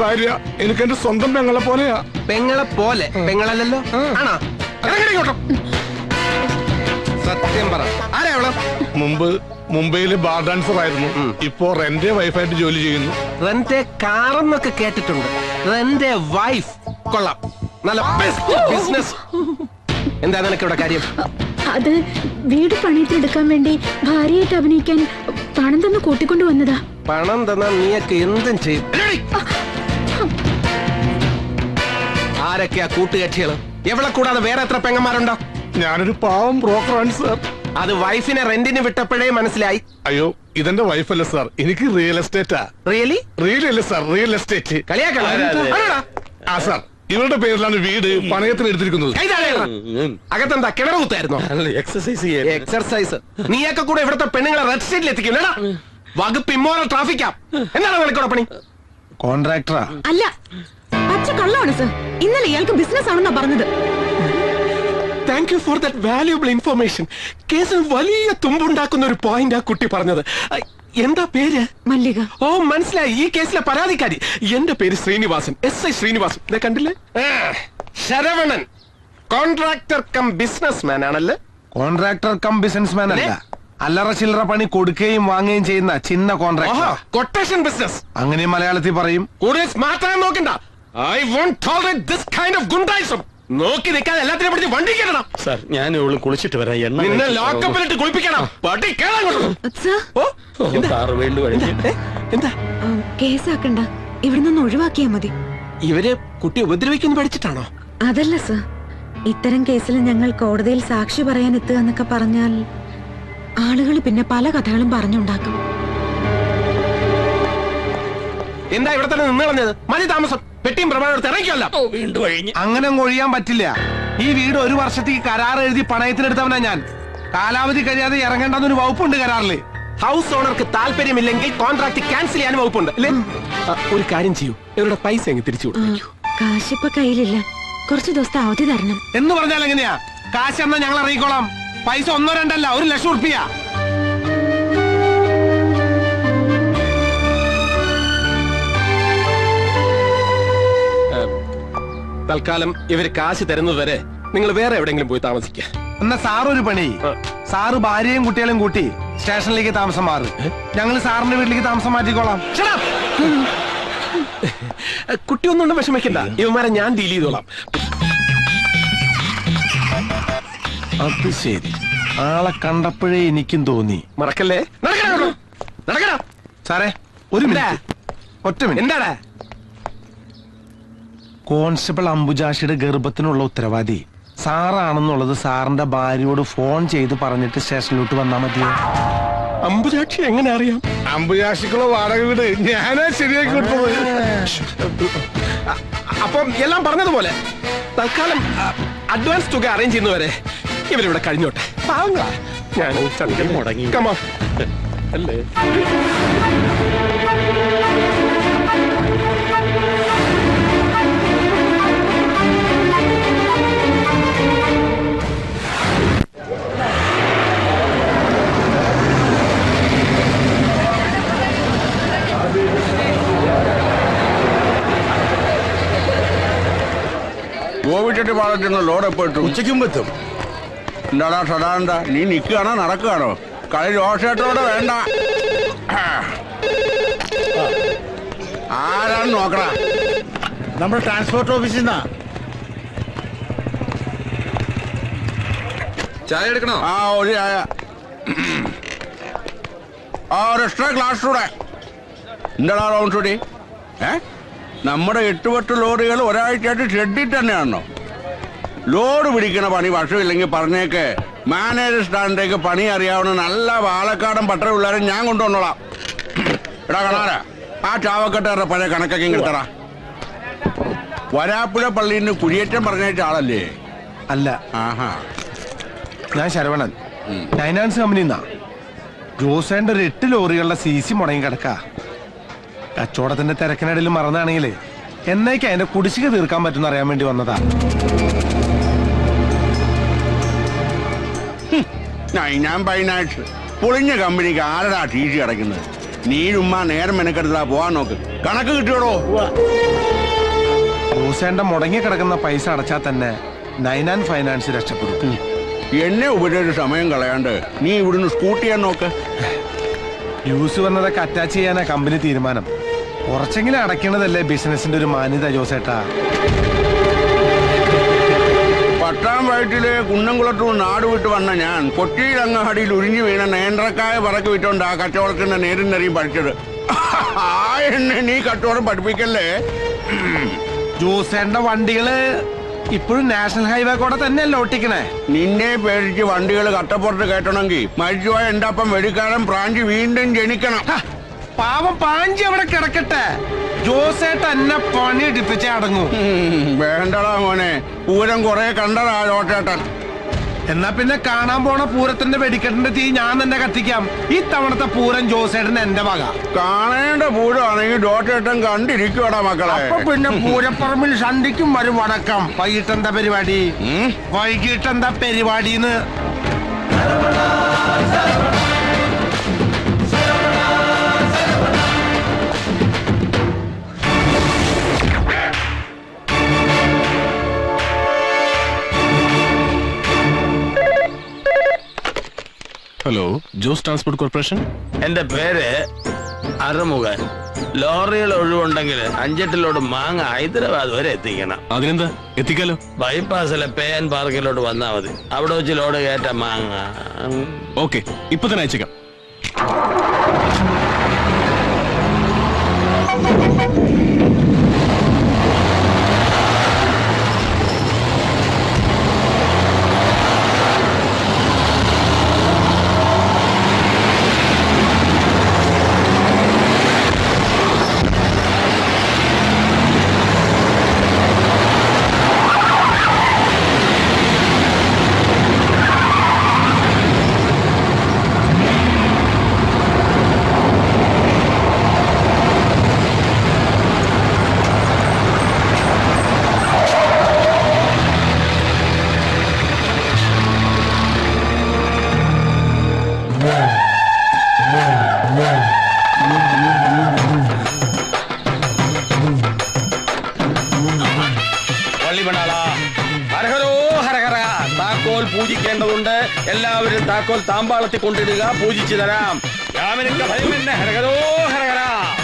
ഭാര്യ. എനിക്ക് എന്റെ സ്വന്തം പെങ്ങളെ പോലെയാ. പെങ്ങളെ പോലെ? പെങ്ങളല്ലല്ലോ. ആണോ? സത്യം പറ, ആരാ അവള്? മുമ്പ് മുംബൈയില് ബാർ ഡാൻസർ ആയിരുന്നു. ഇപ്പോ റെന്റെ വൈഫായിട്ട് ജോലി ചെയ്യുന്നു. റെന്റെ കാറെന്നൊക്കെ കേട്ടിട്ടുണ്ട്. റെന്റെ വൈഫ് കൊള്ളാം. നല്ല ബെസ്റ്റ് ബിസിനസ്. എന്താ നിനക്ക് ഇവിടെ കാര്യം? അത് വീട് പണിയത്തിനെടുക്കാൻ വേണ്ടി ഭാര്യയായിട്ട് അഭിനയിക്കാൻ പണം തന്ന് കൂട്ടിക്കൊണ്ടു വന്നതാ. പണം തന്നാ നീയൊക്കെ എന്തും ചെയ്യും. ആരൊക്കെയാ കൂട്ടുകക്ഷികള്? എവിടെ കൂടാതെ വേറെ എത്ര പെങ്ങന്മാരുണ്ടോ? ഞാനൊരു പാവം ബ്രോക്കറാണ് സാർ. അത് വൈഫിനെ റെന്റിന് വിട്ടപ്പോഴേ മനസ്സിലായി. അയ്യോ, ഇതെന്റെ വൈഫല്ല സാർ. എനിക്ക് റിയൽ എസ്റ്റേറ്റാ. റിയലി? റിയൽ അല്ല സാർ, റിയൽ എസ്റ്റേറ്റ്. കളിയാക്കണ? ആ സാർ, ഇവരുടെ പേരിലാണ് വീട് പണയത്തിന് എടുത്തിരിക്കുന്നത്. അകത്തെന്താ കിണർ കുത്തായിരുന്നോ? എക്സർസൈസ്. നീയൊക്കെ കൂടെ ഇവിടുത്തെ പെണ്ണുങ്ങളെ റെഡ് സ്റ്റേറ്റിൽ എത്തിക്കും. വകുപ്പ് ഇമ്മോറൽ ട്രാഫിക്കാ. എന്താണ് നിനക്കൂടെ പണി? കോൺട്രാക്ടറാ? അല്ല, പച്ച കള്ളാണ് സർ. ഇന്നലെ ഇയാൾക്ക് ബിസിനസ് ആണെന്നാ പറഞ്ഞത്. Thank you for that valuable information. കേസിൽ വലിയ തുമ്പുണ്ടാക്കുന്ന ഒരു പോയിന്റ് ആ കുട്ടി പറഞ്ഞത്. എന്താ പേര്? മല്ലിക. ഓ, മനസ്സിലായി. ഈ കേസിലെ പരാതിക്കാരി. എന്റെ പേര് ശ്രീനിവാസൻ, SI ശ്രീനിവാസൻ. കണ്ടില്ലേ? Saravanan contractor cum business man ആണല്ലേ? കോൺട്രാക്ടർ കം ബിസിനസ് മാൻ അല്ല, അല്ലറ ചില്ലറ പണി കൊടുക്കുകയും വാങ്ങുകയും ചെയ്യുന്ന ചിന്ന കോൺട്രാക്ടർ. കൊട്ടേഷൻ ബിസിനസ് അങ്ങനെ മലയാളത്തിൽ പറയും. കൂടുതൽ സ്മാർട്ടാകാൻ നോക്കണ്ട. I won't tolerate this kind of ഗുണ്ടായിസം. നോക്കി നിൽക്കാതെ എല്ലാത്തിനും പിടിച്ച് വണ്ടി കയറണം. സാർ, ഞാൻ ഇവള് കുളിച്ചിട്ട് വരാം. നിന്നെ ലോക്കപ്പിലിട്ട് കുളിപ്പിക്കണം. പട്ടി കേളാൻ എന്താ കേസാക്കണ്ട, ഇവിടെ നിന്ന് ഒഴിവാക്കിയാ മതി. ഇവര് കുട്ടി ഉപദ്രവിക്കുന്നു പഠിച്ചിട്ടാണോ? അതല്ല സർ, ഇത്തരം കേസിൽ ഞങ്ങൾ കോടതിയിൽ സാക്ഷി പറയാൻ എത്തുക എന്നൊക്കെ പറഞ്ഞാൽ ആളുകൾ പിന്നെ പല കഥകളും പറഞ്ഞുണ്ടാക്കും. എന്താ ഇവിടെ തന്നെ നിന്ന് കളഞ്ഞത്? മതി താമസം. പെട്ടിയും പ്രമാണം ഇറങ്ങിക്കല്ല. അങ്ങനെ ഒഴിയാൻ പറ്റില്ല. ഈ വീട് ഒരു വർഷത്തേക്ക് കരാർ എഴുതി പണയത്തിനെടുത്തവനാ ഞാൻ. കാലാവധി കഴിയാതെ ഇറങ്ങേണ്ടെന്നൊരു വകുപ്പുണ്ട് കരാറില്. ഹൗസ് ഓണർക്ക് താല്പര്യമില്ലെങ്കിൽ കോൺട്രാക്ട് ക്യാൻസൽ ചെയ്യാൻ വകുപ്പുണ്ട് അല്ലേ? ഒരു കാര്യം ചെയ്യൂ, ഇവരുടെ പൈസ എങ്ങ് തിരിച്ചു കൊടുക്കൂ. കാശിപ്പ കയ്യിലില്ല, കുറച്ച് ദിവസത്തെ അവധി തരണം. എന്ന് പറഞ്ഞാൽ എങ്ങനെയാ? കാശ് എന്നാ ഞങ്ങൾ ഇറങ്ങിക്കോളാം. പൈസ 1 2 അല്ല, 1 ലക്ഷം ഉറുപ്പിക. തൽക്കാലം ഇവര് കാശ് തരുന്നത് വരെ നിങ്ങൾ വേറെ എവിടെയെങ്കിലും പോയി താമസിക്കുക. എന്നാ സാറൊരു പണി, സാറ് ഭാര്യയും കുട്ടികളെയും കൂട്ടി സ്റ്റേഷനിലേക്ക് താമസം മാറ്. ഞങ്ങൾ സാറിന്റെ വീട്ടിലേക്ക് താമസം മാറ്റിക്കോളാം. കുട്ടിയൊന്നും വിഷമിക്കണ്ട, ഇവന്മാരെ ഞാൻ ഡീൽ ചെയ്തോളാം. അത് ശരി, ആളെ കണ്ടപ്പോഴേ എനിക്കും തോന്നി. മറക്കല്ലേ. നടക്കടാ സാറേ, ഒരു മിനിറ്റ്, ഒറ്റ മിനിറ്റ്. എന്താടാ? കോൺസ്റ്റബിൾ അംബുജാഷിയുടെ ഗർഭത്തിനുള്ള ഉത്തരവാദി സാറാണെന്നുള്ളത് സാറിന്റെ ഭാര്യയോട് ഫോൺ ചെയ്ത് പറഞ്ഞിട്ട് സ്റ്റേഷനിലോട്ട് വന്നാ മതിയോ? അംബുജാക്ഷി എങ്ങനെ അറിയാം? അമ്പുജാക്ഷിക്കുള്ള വാടക വീട് ഞാനാ ശരിയാക്കി കൊടുത്തത്. അപ്പം എല്ലാം പറഞ്ഞതുപോലെ തൽക്കാലം അഡ്വാൻസ് തുക അറേഞ്ച് ചെയ്യുന്നവരെ ഇവരിവിടെ കഴിഞ്ഞോട്ടെ. പാവങ്ങളാ. ഞാൻ മുടങ്ങി അല്ലേ? ഗോവിച്ചട്ടി പാടത്തുനിന്ന് ലോഡ് എപ്പോ ഇട്ടു? ഉച്ചയ്ക്കും എത്തും. എന്താടാ സദാനന്ദ, നീ നിൽക്കുകയാണോ നടക്കുകയാണോ? കളി രോഷേട്ടോടെ വേണ്ട. ആരാന്ന് നോക്കടാ. നമ്മുടെ ട്രാൻസ്പോർട്ട് ഓഫീസിൽ നിന്നാ. ചായ എടുക്കണോ? ആ ഒരു ചായ. ആ ഒരു എക്സ്ട്രാ ഗ്ലാസ് കൂടെ. എന്താടാ റൗണ്ട് ഷൂട്ടി? നമ്മുടെ 8-10 ലോഡുകൾ ഒരാഴ്ചയായിട്ട് ഷെഡിൽ തന്നെയാണോ? ലോഡ് പിടിക്കണ പണി വർഷമില്ലെങ്കിൽ പറഞ്ഞേക്ക്. മാനേജർ സ്റ്റാൻഡിലേക്ക് പണി അറിയാവുന്ന നല്ല പാലക്കാടൻ പട്ടണ പിള്ളേരെ ഞാൻ കൊണ്ടുവന്നോളാം. എടാ കാണാരാ, ആ ചാവക്കെട്ടാരുടെ പഴയ കണക്കൊക്കെ കിട്ടറാ. വരാപ്പുഴ പള്ളിയിൽ നിന്ന് കുഴിയേറ്റം പറഞ്ഞേച്ച ആളല്ലേ? അല്ല. ആഹാ, ഞാൻ ശരവണൻ, ഫൈനാൻസ് കമ്പനിന്നാ. ജോസേന്റെ ഒരു 8 ലോറികളുടെ CC മുടങ്ങി കിടക്ക. കച്ചവടത്തിന്റെ തിരക്കിനിടയിൽ മറന്നാണെങ്കിലേ എന്നേക്ക് അതിന്റെ കുടിശ്ശിക തീർക്കാൻ പറ്റുന്ന അറിയാൻ വേണ്ടി വന്നതാ. ഞാൻ ഫൈനാൻസ് പൊളിഞ്ഞ കമ്പനിക്ക് ആരടാ TC അടയ്ക്കുന്നത്? നീ ചുമ്മാ നേരം മെനക്കെടുത്താ പോവാൻ നോക്ക്. കണക്ക് കിട്ടിയോടോ? ജോസേന്റെ മുടങ്ങി കിടക്കുന്ന പൈസ അടച്ചാൽ തന്നെ 99 ഫൈനാൻസ് രക്ഷപ്പെടും. എന്നെ ഉപരിച്ച് സമയം കളയാണ്ട് നീ ഇവിടുന്ന് സ്കൂട്ട് ചെയ്യാൻ നോക്ക്. യൂസ് വന്നതൊക്കെ അറ്റാച്ച് ചെയ്യാനാ കമ്പനി തീരുമാനം. കുറച്ചെങ്കിലും അടയ്ക്കണതല്ലേ ബിസിനസിന്റെ ഒരു മാന്യത ജോസേട്ടാ. പട്ടാം വയറ്റിലെ കുന്നംകുളത്തൂർ നാട് വിട്ട് വന്ന ഞാൻ കൊച്ചിയിൽ അങ്ങാടിയിൽ ഉരിഞ്ഞു വീണ നേന്ത്രക്കായ പറക്ക് വിറ്റോണ്ട് ആ കച്ചവടത്തിന്റെ നേരും നെറിയും പഠിച്ചത്. എന്നെ നീ കച്ചവടം പഠിപ്പിക്കല്ലേ. ജോസേന്റെ വണ്ടികള് ഇപ്പോഴും നാഷണൽ ഹൈവേ കൂടെ തന്നെയല്ലേ ഒട്ടിക്കണേ. നിന്നെ പേടിച്ച് വണ്ടികൾ കട്ടപ്പുറത്ത് കയറ്റണമെങ്കിൽ മരിച്ചുപോയ എന്റെ അപ്പം വെടിക്കാരൻ പ്രാഞ്ചി വീണ്ടും ജനിക്കണം. പാവം പാഞ്ചി അവിടെ കിടക്കട്ടെ. ജോസേട്ട എന്നെ പണി എടുപ്പിച്ചേ അടങ്ങൂ. വേണ്ടടാ മോനെ, പൂരം കുറെ കണ്ടടാ ജോസേട്ടൻ. എന്നാ പിന്നെ കാണാൻ പോണ പൂരത്തിന്റെ വെടിക്കെട്ടിന്റെ തീ ഞാൻ തന്നെ കത്തിക്കാം. ഈ തവണത്തെ പൂരം ജോസേട്ടൻ എന്റെ വക. കാണേണ്ട പൂരമാണെങ്കിൽ ജോസേട്ടൻ കണ്ടിരിക്കുവാടാ മക്കളെ. അപ്പൊ പിന്നെ പൂരപ്പറമ്പിൽ സന്ധിക്കും വരും വടക്കം. വൈകിട്ടെന്താ പരിപാടി? വൈകിട്ടെന്താ പരിപാടിന്ന്? Hello, Jose transport corporation. എന്റെ പേര് അറുമുഖൻ. ലോറികൾ ഒഴിവുണ്ടെങ്കിൽ 5-8 ലോഡ് മാങ്ങ ഹൈദരാബാദ് വരെ എത്തിക്കണം. അതിനെന്താ, എത്തിക്കാലോ. ബൈപ്പാസിലെ പേൻ പാർക്കിലോട്ട് വന്നാ മതി. അവിടെ വെച്ച് ലോഡ് കയറ്റ മാങ്ങ. ഓക്കെ, ഇപ്പൊ തന്നെ അയച്ചേക്കാം. താക്കോൽ പൂജിക്കേണ്ടതുണ്ട്. എല്ലാവരും താക്കോൽ താമ്പാളത്തിൽ കൊണ്ടിടുക, പൂജിച്ചു തരാം.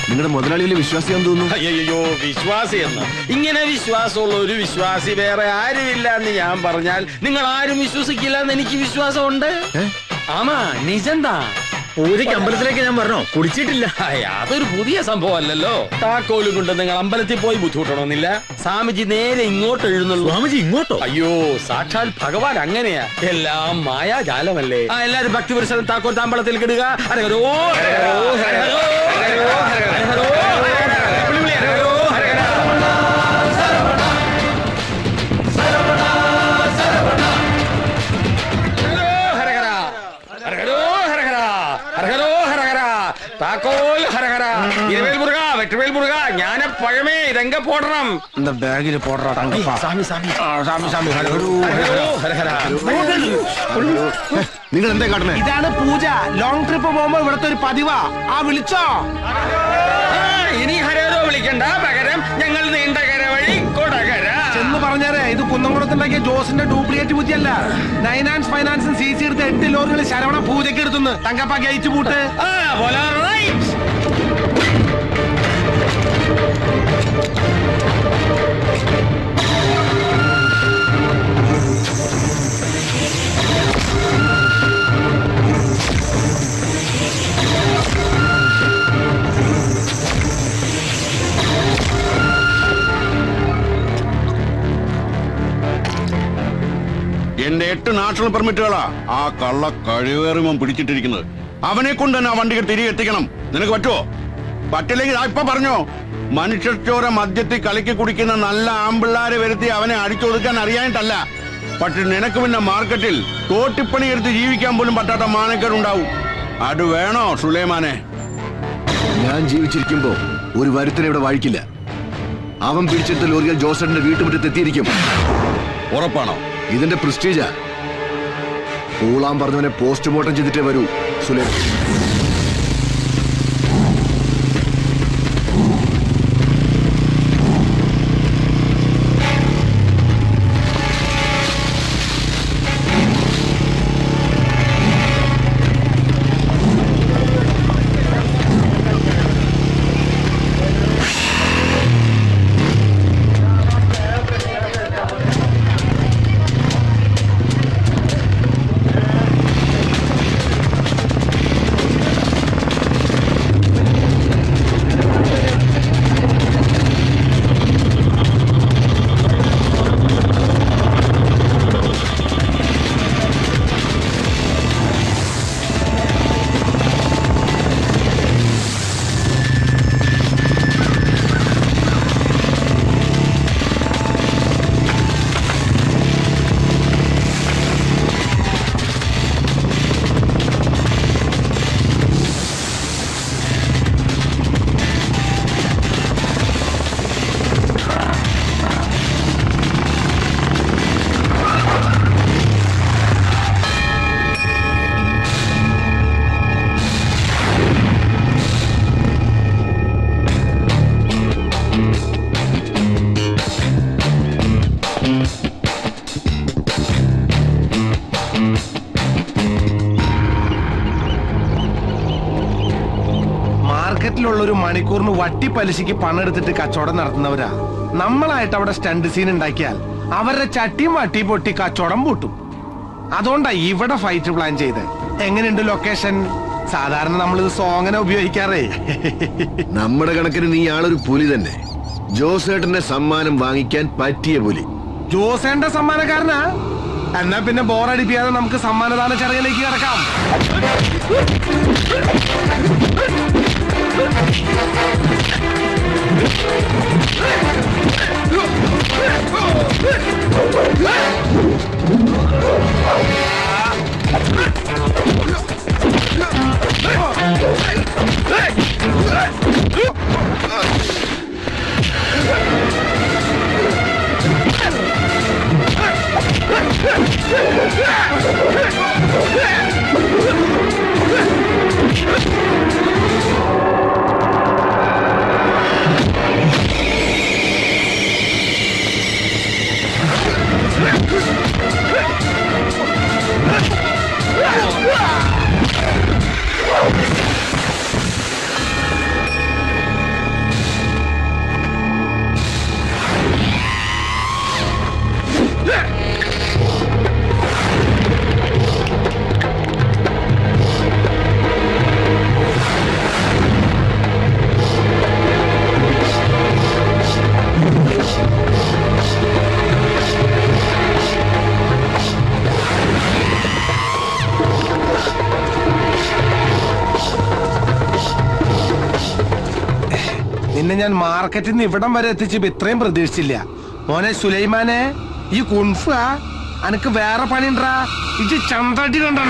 നിങ്ങളുടെ മുതലാളിയിലെ വിശ്വാസിയാന്ന് തോന്നുന്നു. അയ്യോ, വിശ്വാസി എന്ന് ഇങ്ങനെ വിശ്വാസമുള്ള ഒരു വിശ്വാസി വേറെ ആരുമില്ല എന്ന് ഞാൻ പറഞ്ഞാൽ നിങ്ങൾ ആരും വിശ്വസിക്കില്ല എന്ന് എനിക്ക് വിശ്വാസമുണ്ട്. ആമാ നിജന്താ. പൂജയ്ക്ക് അമ്പലത്തിലേക്ക് ഞാൻ പറഞ്ഞോ, കുടിച്ചിട്ടില്ല. അതൊരു പുതിയ സംഭവം അല്ലല്ലോ. താക്കോലും കൊണ്ട് നിങ്ങൾ അമ്പലത്തിൽ പോയി ബുദ്ധിമുട്ടണമെന്നില്ല. സ്വാമിജി നേരെ ഇങ്ങോട്ട് എഴുന്നള്ളൂ. സ്വാമിജി ഇങ്ങോട്ടോ? അയ്യോ, സാക്ഷാൽ ഭഗവാൻ അങ്ങനെയാ. എല്ലാം മായാജാലമല്ലേ. എല്ലാരും ഭക്തിപുരുഷൻ താക്കോൽ താമ്പളത്തിൽ കിടുക. ഹരഹരോ ഹരഹരോ ഹരഹരോ ഹരഹരോ ഹരഹരോ ഹരഹരോ താക്കോൽ ഹരഹര. ഇരുവേൽ മുരുക, വെട്ടുവേൽ മുരുക, ജ്ഞാനപ്പഴമേ ഇതെങ്ക പോടണം. இந்த பேக்கில் போடுறாங்க. சாமி சாமி சாமி சாமி. നിങ്ങൾ എന്താ കാട്ടണേ? ഇതാണ് പൂജ. ലോങ് ട്രിപ്പ് പോകുമ്പോ ഇവിടത്തെ ഒരു പതിവാ. വിളിച്ചോ? ഇനി ഹരേതോ വിളിക്കണ്ട, പകരം ഞങ്ങൾ നീണ്ടകര വഴി കൊടകര എന്ന് പറഞ്ഞാലേ ഇത് കുന്നംകുളത്തുണ്ടാക്കിയ ജോസിന്റെ ഡ്യൂപ്ലിക്കേറ്റ് ബുദ്ധിയല്ല. നൈനാൻസ് ഫൈനാൻസും CC എടുത്ത് 8 ലോറികൾ ശരവണ പൂജയ്ക്ക് എടുത്തുന്നു. തങ്കപ്പ ഗയിച്ചു പൂട്ട്. എന്റെ 8 നാഷണൽ പെർമിറ്റുകളാ ആ കള്ള കഴിവേറിമം പിടിച്ചിട്ടിരിക്കുന്നത്. അവനെ കൊണ്ട് തന്നെ ആ വണ്ടിക്ക് തിരികെ എത്തിക്കണം. നിനക്ക് പറ്റുമോ? പറ്റില്ലെങ്കിൽ ഇപ്പൊ പറഞ്ഞോ. മനുഷ്യച്ചോര മദ്യത്തിൽ കലക്കി കുടിക്കുന്ന നല്ല ആമ്പിള്ളാരെ വരുത്തി അവനെ അടിച്ചൊതുക്കാൻ അറിയാനിട്ടല്ല. പക്ഷെ നിനക്ക് പിന്നെ മാർക്കറ്റിൽ തോട്ടിപ്പണി എടുത്ത് ജീവിക്കാൻ പോലും പറ്റാത്ത മാനക്കേടുണ്ടാവും. അത് വേണോ സുലൈമാനെ? ഞാൻ ജീവിച്ചിരിക്കുമ്പോ ഒരു വരുത്തനെ ഇവിടെ വാഴിക്കില്ല. അവൻ പിടിച്ചെടുത്ത ലോറികൾ ജോസഫിന്റെ വീട്ടുമുറ്റത്ത് എത്തിയിരിക്കും. ഉറപ്പാണോ? ഇതിന്റെ പ്രസ്റ്റീജാ. പൂളാൻ പറഞ്ഞവനെ പോസ്റ്റ്മോർട്ടം ചെയ്തിട്ടേ വരൂ സുലൈമാൻ. മാർക്കറ്റിലുള്ളൊരു മണിക്കൂറിന് വട്ടി പലിശയ്ക്ക് പണം എടുത്തിട്ട് കച്ചവടം നടത്തുന്നവരാ. നമ്മളായിട്ട് അവിടെ സ്റ്റണ്ട് സീൻ ഉണ്ടാക്കിയാൽ അവരുടെ ചട്ടിയും വട്ടി പൊട്ടി കച്ചവടം പൂട്ടും. അതുകൊണ്ടാ ഇവിടെ ഫൈറ്റ് പ്ലാൻ ചെയ്ത്. എങ്ങനെയുണ്ട് ലൊക്കേഷൻ? സാധാരണ നമ്മളിത് സോങ്ങനെ ഉപയോഗിക്കാറേ. നമ്മുടെ കണക്കിന് നീ ആളൊരു പുലി തന്നെ. ജോസേട്ടന്റെ സമ്മാനം വാങ്ങിക്കാൻ പറ്റിയ പുലി. ജോസേന്റെ സമ്മാനക്കാരനാ? എന്നാ പിന്നെ ബോറടിപ്പിക്കാതെ നമുക്ക് സമ്മാനദാന ചടങ്ങിലേക്ക് കിടക്കാം. നിന്നെ ഞാൻ മാർക്കറ്റിൽ നിന്ന് ഇവിടം വരെ എത്തിച്ചപ്പോ ഇത്രയും പ്രതീക്ഷിച്ചില്ല. മോനെ സുലൈമാനെ, ഈ കുൻഫ അനക്ക് വേറെ പണിണ്ടാ. ഇത് ചന്തട്ടി കണ്ടോ?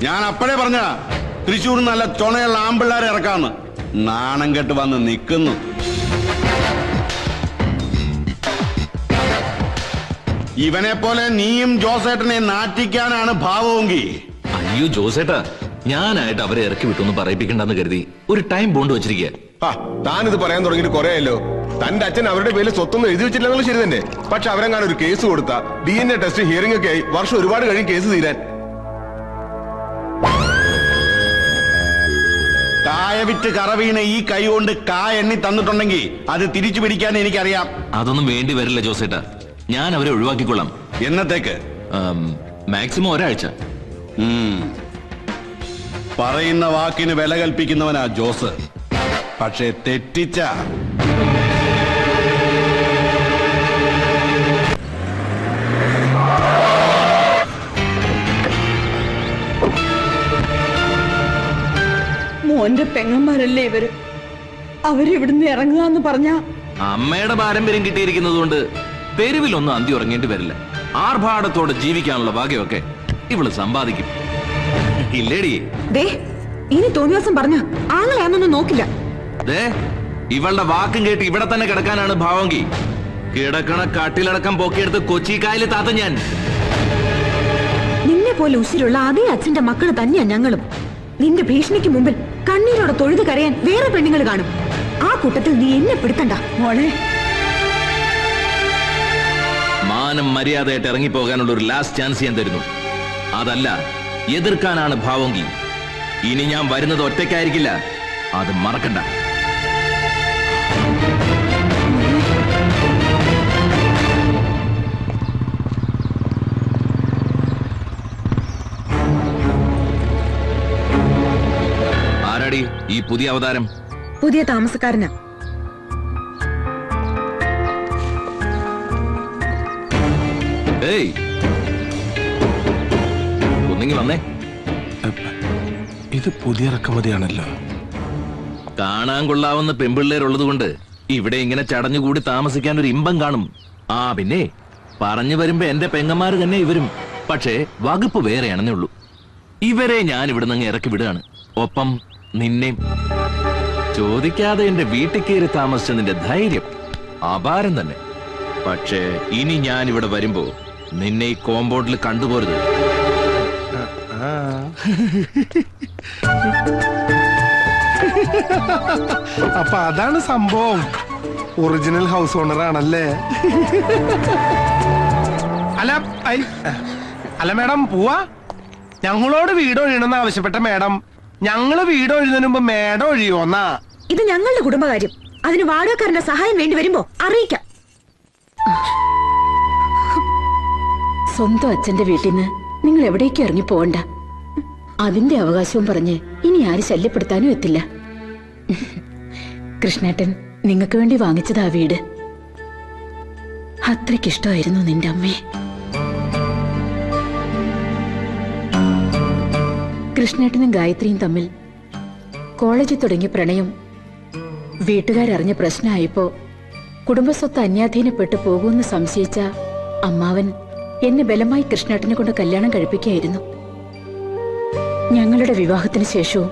ഞാൻ അപ്പോഴേ പറഞ്ഞ തൃശ്ശൂർ നല്ല ചുണയുള്ള ആമ്പിള്ളാരെ ഇറക്കാന്ന്. നാണം കെട്ട് വന്ന് നിൽക്കുന്നു. ഇവനെ പോലെ നീയും ജോസേട്ടനെ നാറ്റിക്കാനാണ് ഭാവമെങ്കിൽ. അയ്യോ ജോസേട്ടാ, ഞാനായിട്ട് അവരെ ഇറക്കി വിട്ടൊന്നും പറയിപ്പിക്കണ്ടെന്ന് കരുതി ഒരു ടൈം ബോണ്ട് വെച്ചിരിക്കുക. താനിത് പറയാൻ തുടങ്ങിയിട്ട് കുറേയല്ലോ. തന്റെ അച്ഛൻ അവരുടെ പേരിൽ സ്വത്തൊന്നും എഴുതി വെച്ചില്ലെന്നുള്ള ശരി തന്നെ. പക്ഷെ അവരെങ്ങാനും ഒരു കേസ് കൊടുത്ത DNA ടെസ്റ്റ് ഹിയറിംഗ് ഒക്കെ ആയി വർഷം ഒരുപാട് കഴിയും കേസ് തീരാൻ. കായ വിറ്റ് കറവീണ ഈ കൈ കൊണ്ട് കായ എണ്ണി തന്നിട്ടുണ്ടെങ്കിൽ അത് തിരിച്ചു പിടിക്കാൻ എനിക്കറിയാം. അതൊന്നും വേണ്ടി വരില്ല ജോസേട്ടാ, ഞാൻ അവരെ ഒഴിവാക്കിക്കൊള്ളാം. എന്നത്തേക്ക്? മാക്സിമം ഒരാഴ്ച. പറയുന്ന വാക്കിന് വില കൽപ്പിക്കുന്നവനാ ജോസ്. പക്ഷെ തെറ്റിച്ച മോന്റെ പെങ്ങന്മാരല്ലേ ഇവര്? അവരിവിടുന്ന് ഇറങ്ങുക പറഞ്ഞ അമ്മയുടെ പാരമ്പര്യം കിട്ടിയിരിക്കുന്നത് കൊണ്ട് തെരുവിലൊന്നും അന്തി ഉറങ്ങേണ്ടി വരില്ല. ആർഭാടത്തോടെ ജീവിക്കാനുള്ള ഭാഗ്യമൊക്കെ ഇവള് സമ്പാദിക്കും. ഇല്ലേടി? ഇനി തോന്നിയാസം പറഞ്ഞ ആങ്ങളെയാണെന്നൊന്നും നോക്കില്ല. ഇവളുടെ വാക്കും കേട്ട് ഇവിടെ തന്നെ കിടക്കാനാണ് ഭാവമെങ്കിൽ കിടക്കണ കട്ടിലടക്കം പൊക്കിയെടുത്ത് കൊച്ചിക്കായല് താത്ത ഞാൻ. നിന്നെ പോലെ ഉശിരുള്ള അതേ അച്ഛന്റെ മക്കള് തന്നെയാ ഞങ്ങളും. നിന്റെ ഭീഷണിക്ക് മുമ്പിൽ കണ്ണീരോടെ തൊഴുത് കരയാൻ വേറെ പെണ്ണുങ്ങൾ കാണും. ആ കൂട്ടത്തിൽ നീ എന്നെ പിടുത്തണ്ട മോളെ. മാനം മര്യാദയായിട്ട് ഇറങ്ങിപ്പോകാനുള്ള ഒരു ലാസ്റ്റ് ചാൻസ് ഞാൻ തരുന്നു. അതല്ല എതിർക്കാനാണ് ഭാവമെങ്കിൽ ഇനി ഞാൻ വരുന്നത് ഒറ്റയ്ക്കായിരിക്കില്ല, അത് മറക്കണ്ട. ആരാടി ഈ പുതിയ അവതാരം? പുതിയ താമസക്കാരനാ. ഏയ് ഒന്നെങ്കിൽ വന്നേ. ഇത് പുതിയ ഇറക്കുമതിയാണല്ലോ. കാണാൻ കൊള്ളാവുന്ന പെമ്പിള്ളേരുള്ളത് കൊണ്ട് ഇവിടെ ഇങ്ങനെ ചടഞ്ഞുകൂടി താമസിക്കാൻ ഒരു ഇമ്പം കാണും. പിന്നെ പറഞ്ഞു വരുമ്പോ എന്റെ പെങ്ങന്മാര് തന്നെ ഇവരും. പക്ഷേ വകുപ്പ് വേറെയാണെന്നേ ഉള്ളൂ. ഇവരെ ഞാൻ ഇവിടെ നിന്ന് ഇറക്കി വിടുകയാണ്. ഒപ്പം നിന്നെയും. ചോദിക്കാതെ എന്റെ വീട്ടിൽ കയറി താമസിച്ചതിന്റെ ധൈര്യം അപാരം തന്നെ. പക്ഷേ ഇനി ഞാൻ ഇവിടെ വരുമ്പോ നിന്നെ ഈ കോമ്പൗണ്ടിൽ കണ്ടുപോരുത്. അപ്പൊ അതാണ് സംഭവം. ഒറിജിനൽ ഹൗസ് ഓണർ ആണല്ലേ? അല്ല മേഡം പോവാ. ഞങ്ങളോട് വീട് ഒഴിയണമെന്ന് ആവശ്യപ്പെട്ട മേഡം ഞങ്ങള് വീട് ഒഴിയുന്നതിന് മുമ്പ് മേഡം ഒഴിയോന്നാ. ഇത് ഞങ്ങളുടെ കുടുംബകാര്യം. അതിന് വാടകക്കാരന്റെ സഹായം വേണ്ടി വരുമ്പോ അറിയിക്കാം. സ്വന്തം അച്ഛന്റെ വീട്ടിൽ നിന്ന് നിങ്ങൾ എവിടേക്കും ഇറങ്ങി പോകണ്ട. അതിന്റെ അവകാശവും പറഞ്ഞ് ഇനി ആരും ശല്യപ്പെടുത്താനും എത്തില്ല. കൃഷ്ണേട്ടൻ നിങ്ങൾക്ക് വേണ്ടി വാങ്ങിച്ചതാ വീട്. അത്രയ്ക്കിഷ്ടമായിരുന്നു നിന്റെ അമ്മയെ. കൃഷ്ണേട്ടനും ഗായത്രിയും തമ്മിൽ കോളേജിൽ തുടങ്ങിയ പ്രണയം വീട്ടുകാരറിഞ്ഞ പ്രശ്നമായപ്പോ കുടുംബസ്വത്ത് അന്യാധീനപ്പെട്ടു പോകുമെന്ന് സംശയിച്ച അമ്മാവൻ എന്നെ ബലമായി കൃഷ്ണേട്ടനെ കൊണ്ട് കല്യാണം കഴിപ്പിക്കുകയായിരുന്നു. ഞങ്ങളുടെ വിവാഹത്തിന് ശേഷവും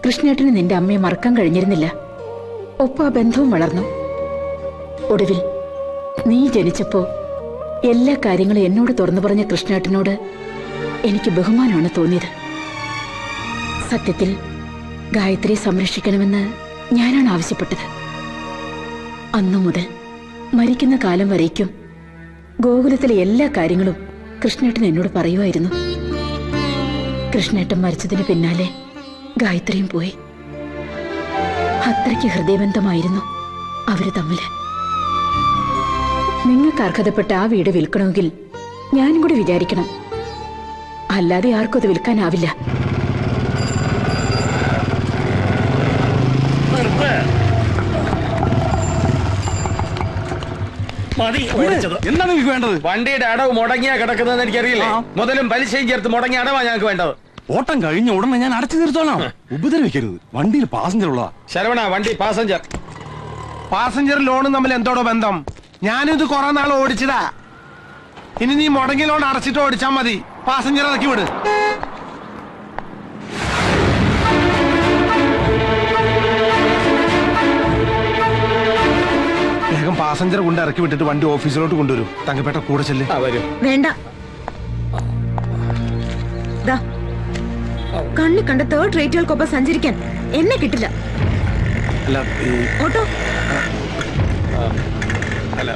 കൃഷ്ണേട്ടന് നിന്റെ അമ്മയെ മറക്കാൻ കഴിഞ്ഞിരുന്നില്ല. ഒപ്പം ആ ബന്ധവും വളർന്നു. ഒടുവിൽ നീ ജനിച്ചപ്പോ എല്ലാ കാര്യങ്ങളും എന്നോട് തുറന്നു പറഞ്ഞ കൃഷ്ണേട്ടനോട് എനിക്ക് ബഹുമാനമാണ് തോന്നിയത്. സത്യത്തിൽ ഗായത്രിയെ സംരക്ഷിക്കണമെന്ന് ഞാനാണ് ആവശ്യപ്പെട്ടത്. അന്നു മുതൽ മരിക്കുന്ന കാലം വരേക്കും ഗോകുലത്തിലെ എല്ലാ കാര്യങ്ങളും കൃഷ്ണേട്ടൻ എന്നോട് പറയുമായിരുന്നു. കൃഷ്ണേട്ടൻ മരിച്ചതിന് പിന്നാലെ ഗായത്രിയും പോയി. അത്രയ്ക്ക് ഹൃദയബന്ധമായിരുന്നു അവര് തമ്മില്. നിങ്ങൾക്ക് അർഹതപ്പെട്ട ആ വീട് വിൽക്കണമെങ്കിൽ ഞാനും കൂടി വിചാരിക്കണം. അല്ലാതെ ആർക്കും അത് വിൽക്കാനാവില്ല. എന്താ നിങ്ങൾക്ക് വേണ്ടത്? വണ്ടിയുടെ അടവ് മുടങ്ങിയാ കിടക്കുന്നതെന്ന് എനിക്കറിയില്ലേ? മുതലും പലിശയും ചേർത്ത് മുടങ്ങിയ അടവാ ഞങ്ങൾക്ക് വേണ്ടത്. ഓട്ടം കഴിഞ്ഞ ഉടനെ ഞാൻ അടച്ചു തീർത്തോളാം. ഉപദ്രവിക്കരുത്. വണ്ടിയിൽ പാസഞ്ചർ ഉള്ളതാ. ശരവണ, വണ്ടി പാസഞ്ചർ. പാസഞ്ചർ ലോണും തമ്മിൽ എന്തോടോ ബന്ധം? ഞാനിത് കുറെ നാൾ ഓടിച്ചതാ. ഇനി നീ മുടങ്ങിയ ലോൺ അടച്ചിട്ട് ഓടിച്ചാൽ മതി. പാസഞ്ചർ ഇറക്കി വിട്. വേഗം പാസഞ്ചർ കൊണ്ട് ഇറക്കി വിട്ടിട്ട് വണ്ടി ഓഫീസിലോട്ട് കൊണ്ടുവരും. തങ്കപ്പേട്ട കൂടെ ചെല്ല്. വേണ്ട. കണ്ണി കണ്ട തേർഡ് റേറ്റുകൾക്കൊപ്പം സഞ്ചരിക്കാൻ എന്നെ കിട്ടില്ല. അല്ല ഓട്ടോ അല്ല,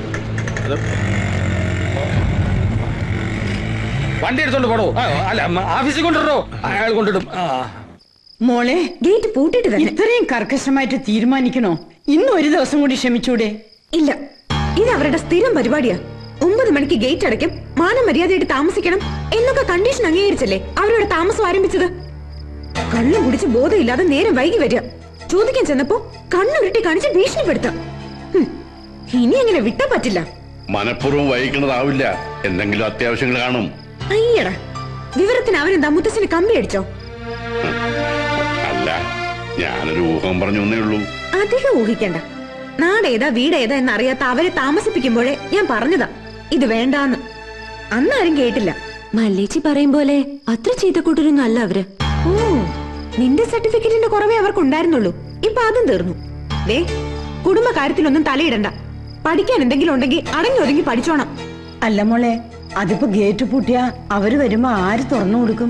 വണ്ടി എടുത്തോണ്ട് പോടോ. അല്ല, ഓഫീസിൽ കൊണ്ടുവരോ? അയാൾ കൊണ്ടിടും. മോളെ, ഗേറ്റ് പൂട്ടിട്ട് തന്നെ. ഇത്രയും കർക്കശമായിട്ട് തീരുമാനിക്കണോ? ഇന്ന് ഒരു ദിവസം കൂടി ക്ഷമിച്ചൂടെ? ഇല്ല, ഇത് അവരുടെ സ്ഥിരം പരിപാടിയാ. 9 മണിക്ക് ഗേറ്റ് അടയ്ക്കും, മാനം മര്യാദയായിട്ട് താമസിക്കണം എന്നൊക്കെ കണ്ടീഷൻ അംഗീകരിച്ചല്ലേ അവരുടെ താമസം ആരംഭിച്ചത്. കള്ളം കുടിച്ച് ബോധമില്ലാതെ നേരം വൈകി വരിക, ചോദിക്കാൻ ചെന്നപ്പോ കണ്ണുരുട്ടി കാണിച്ച് ഭീഷണിപ്പെടുത്താം. ഇനി അങ്ങനെ വിട്ടാ പറ്റില്ല. മനഃപൂർവ്വം വൈകിക്കുന്നതാവില്ല, എന്തെങ്കിലും അത്യാവശ്യങ്ങൾ കാണും. അയ്യടാ, വിവരത്തിന് അവരെന്താ മുത്തച്ഛന് കമ്പി അടിച്ചോ? അല്ല, ഞാനൊരു ഊഹം പറഞ്ഞു എന്നേ ഉള്ളൂ. അധികം ഊഹിക്കണ്ട. നാടേതാ വീടേതാ എന്നറിയാത്ത അവരെ താമസിപ്പിക്കുമ്പോഴേ ഞാൻ പറഞ്ഞതാ ഇത് വേണ്ടാന്ന്. അന്നാരും കേട്ടില്ല. മല്ലേച്ചി പറയും പോലെ അത്ര ചീത്ത കൂട്ടരൊന്നും അല്ല അവര്. ഓ, നിന്റെ സർട്ടിഫിക്കറ്റിന്റെ കുറവേ അവർക്കുണ്ടായിരുന്നുള്ളൂ. ഇപ്പൊ അതും തീർന്നു. ദേ, കുടുംബ കാര്യത്തിലൊന്നും തലയിടണ്ട. പഠിക്കാൻ എന്തെങ്കിലും ഉണ്ടെങ്കിൽ അടങ്ങി ഒതുങ്ങി പഠിച്ചോണം. അല്ല മോളെ, അതിപ്പോ ഗേറ്റ് പൂട്ടിയാ അവര് വരുമ്പോ ആര് തുറന്നു കൊടുക്കും?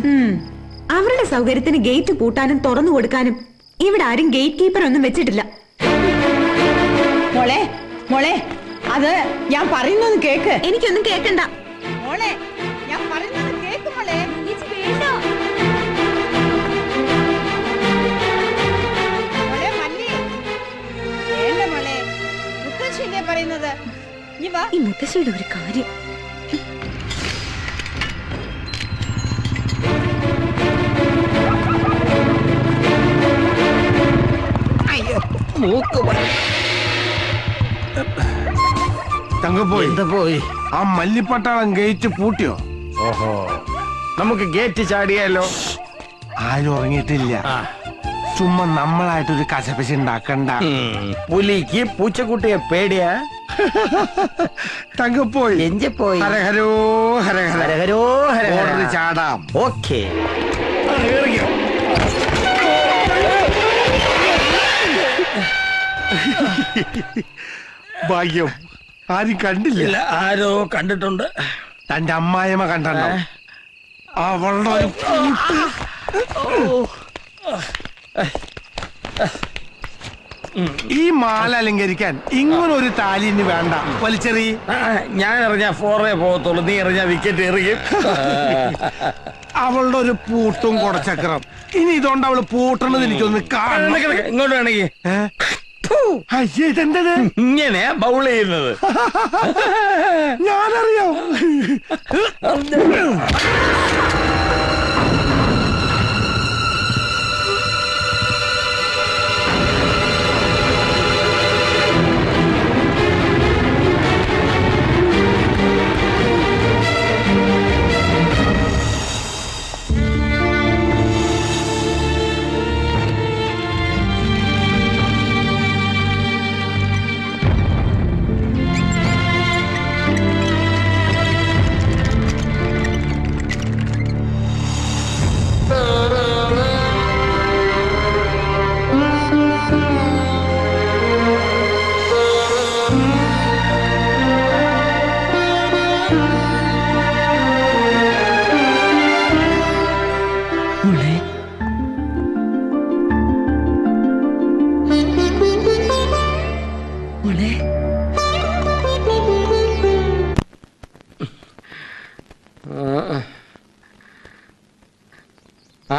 അവരുടെ സൗകര്യത്തിന് ഗേറ്റ് പൂട്ടാനും തുറന്നു കൊടുക്കാനും ഇവിടെ ആരും ഗേറ്റ് കീപ്പർ ഒന്നും വെച്ചിട്ടില്ല. മോളെ, മോളെ, അത് ഞാൻ പറയുന്നത് കേക്ക്. എനിക്കൊന്നും കേക്കണ്ട. മോളെ, ഞാൻ പറയുന്നത് കേക്ക് മോളെ. മോളെ മല്ലി, വേണ്ട മോളെ, മുത്തശ്ശിയല്ലേ പറയുന്നത്. ഈ മുത്തശ്ശിയുടെ ഒരു കാര്യം. തങ്കപ്പോയി, എന്താ പോയി? ആ മല്ലിപ്പട്ടാളം ഗേറ്റ് പൂട്ടിയോ? ഓഹോ, നമുക്ക് ഗേറ്റ് ചാടിയാലോ? ആരും ഉറങ്ങിയിട്ടില്ല. ചുമ്മാ നമ്മളായിട്ടൊരു കശപശ ഉണ്ടാക്കണ്ട. പുലിക്ക് പൂച്ചക്കുട്ടിയെ പേടിയാ? തങ്കപ്പോയി, എഞ്ചപ്പോയി. ഹരഹരോ ഹരഹര, ഹരഹരോ ഹരഹര. ചാടാം. ഓക്കേ. ഭാഗ്യം, ആരും കണ്ടില്ല. ആരോ കണ്ടിട്ടുണ്ട്. തന്റെ അമ്മായിമ്മ കണ്ടോ? അവളുടെ ഒരു ഈ മാല അലങ്കരിക്കാൻ ഇങ്ങനൊരു താലി ഇനി വേണ്ട. വലിച്ചെറി. ഞാൻ എറിഞ്ഞാ 4 പോകത്തുള്ളൂ, നീ എറിഞ്ഞാ വിക്കറ്റ് എറിയും. അവളുടെ ഒരു പൂട്ടും കുടച്ചക്രം. ഇനി ഇതുകൊണ്ട് അവള് പൂട്ടണത് എനിക്കൊന്ന് കാണണം. ഇങ്ങോട്ട് വേണമെങ്കിൽ ഇതെന്തത് ഇങ്ങനെ ബൗൾ ചെയ്യുന്നത് ഞാനറിയാം.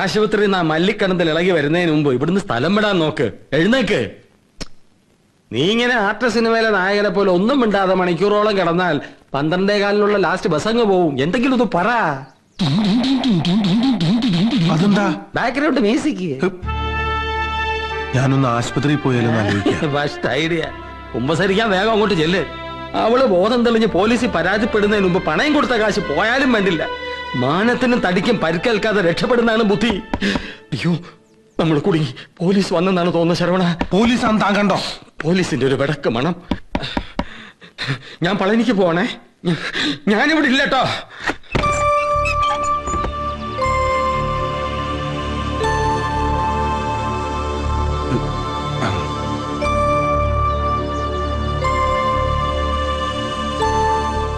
ആശുപത്രി മല്ലിക്കണത്തിൽ ഇളകി വരുന്നതിന് മുമ്പ് ഇവിടുന്ന് സ്ഥലം വിടാൻ നോക്ക്. എഴുന്നേക്ക്. നീ ഇങ്ങനെ ആർട്ട് സിനിമയിലെ നായകനെ പോലെ ഒന്നും മിണ്ടാതെ മണിക്കൂറോളം കിടന്നാൽ 12:15 ലാസ്റ്റ് ബസ് അങ്ങ് പോവും. എന്തെങ്കിലും ഇത് പറ. അതെന്താ ബാക്ക്ഗ്രൗണ്ട് മ്യൂസിക്? ഞാനൊന്ന് ആശുപത്രിയിൽ പോയാലും ഫസ്റ്റ് ഐഡിയ. കുമ്പസരിക്കാൻ വേഗം അങ്ങോട്ട് ചെല്ല്. അവള് ബോധം തെളിഞ്ഞ് പോലീസിൽ പരാതിപ്പെടുന്നതിന് മുമ്പ് പണയം കൊടുത്ത കാശ് പോയാലും വേണ്ടില്ല. മാനത്തിനും തടിക്കും പരിക്കേൽക്കാതെ രക്ഷപ്പെടുന്നതാണ് ബുദ്ധി. അയ്യോ, നമ്മൾ കുടുങ്ങി. പോലീസ് വന്നെന്നാണ് തോന്നുന്നത്. ശരവണ, പോലീസ് ആണെന്ന് താൻ കണ്ടോ? പോലീസിന്റെ ഒരു വിടക്ക് മണം. ഞാൻ പളനിക്ക് പോണേ. ഞാനിവിടെ ഇല്ലട്ടോ.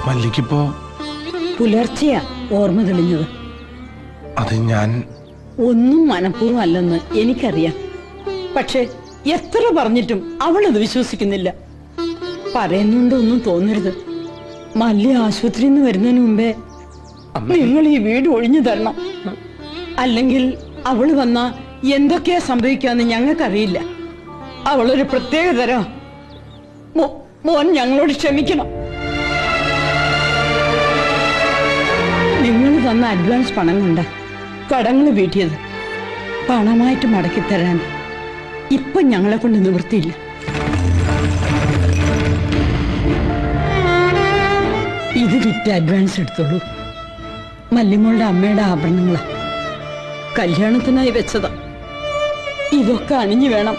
മല്ലിക്കിപ്പോ പുലർച്ചെയാ ഓർമ്മ തെളിഞ്ഞത്. അത് ഞാൻ ഒന്നും മനഃപൂർവ്വം അല്ലെന്ന് എനിക്കറിയാം. പക്ഷെ എത്ര പറഞ്ഞിട്ടും അവളത് വിശ്വസിക്കുന്നില്ല. പറയുന്നുണ്ട് ഒന്നും തോന്നരുത്. മല്ലി ആശുപത്രിയിൽ നിന്ന് വരുന്നതിന് മുമ്പേ നിങ്ങൾ ഈ വീട് ഒഴിഞ്ഞു തരണം. അല്ലെങ്കിൽ അവള് വന്ന എന്തൊക്കെയാ സംഭവിക്കാന്ന് ഞങ്ങൾക്കറിയില്ല. അവളൊരു പ്രത്യേക തരം. മോൻ ഞങ്ങളോട് ക്ഷമിക്കണം. നിങ്ങൾ തന്ന അഡ്വാൻസ് പണം കൊണ്ട് കടങ്ങൾ വീട്ടിയത്. പണമായിട്ട് മടക്കിത്തരാൻ ഇപ്പൊ ഞങ്ങളെ കൊണ്ട് നിവൃത്തിയില്ല. ഇത് വിറ്റ് അഡ്വാൻസ് എടുത്തോളൂ. മല്ലിമോളുടെ അമ്മയുടെ ആഭരണങ്ങളാ. കല്യാണത്തിനായി വെച്ചതാ. ഇതൊക്കെ അണിഞ്ഞു വേണം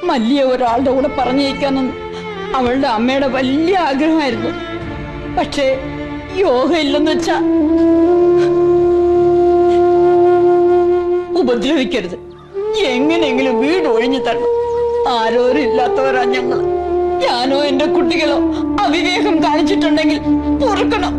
മല്ലിയെ ഒരാളുടെ കൂടെ പറഞ്ഞയക്കാനെന്ന് അവളുടെ അമ്മയുടെ വലിയ ആഗ്രഹമായിരുന്നു. പക്ഷേ യോഗം ഇല്ലെന്ന് വെച്ചാ ഉപദ്രവിക്കരുത്. എങ്ങനെയെങ്കിലും വീട് ഒഴിഞ്ഞു തരണം. ആരോരും ഇല്ലാത്തവരാ ഞങ്ങൾ. ഞാനോ എന്റെ കുട്ടികളോ അവിവേകം കാണിച്ചിട്ടുണ്ടെങ്കിൽ പൊറുക്കണം.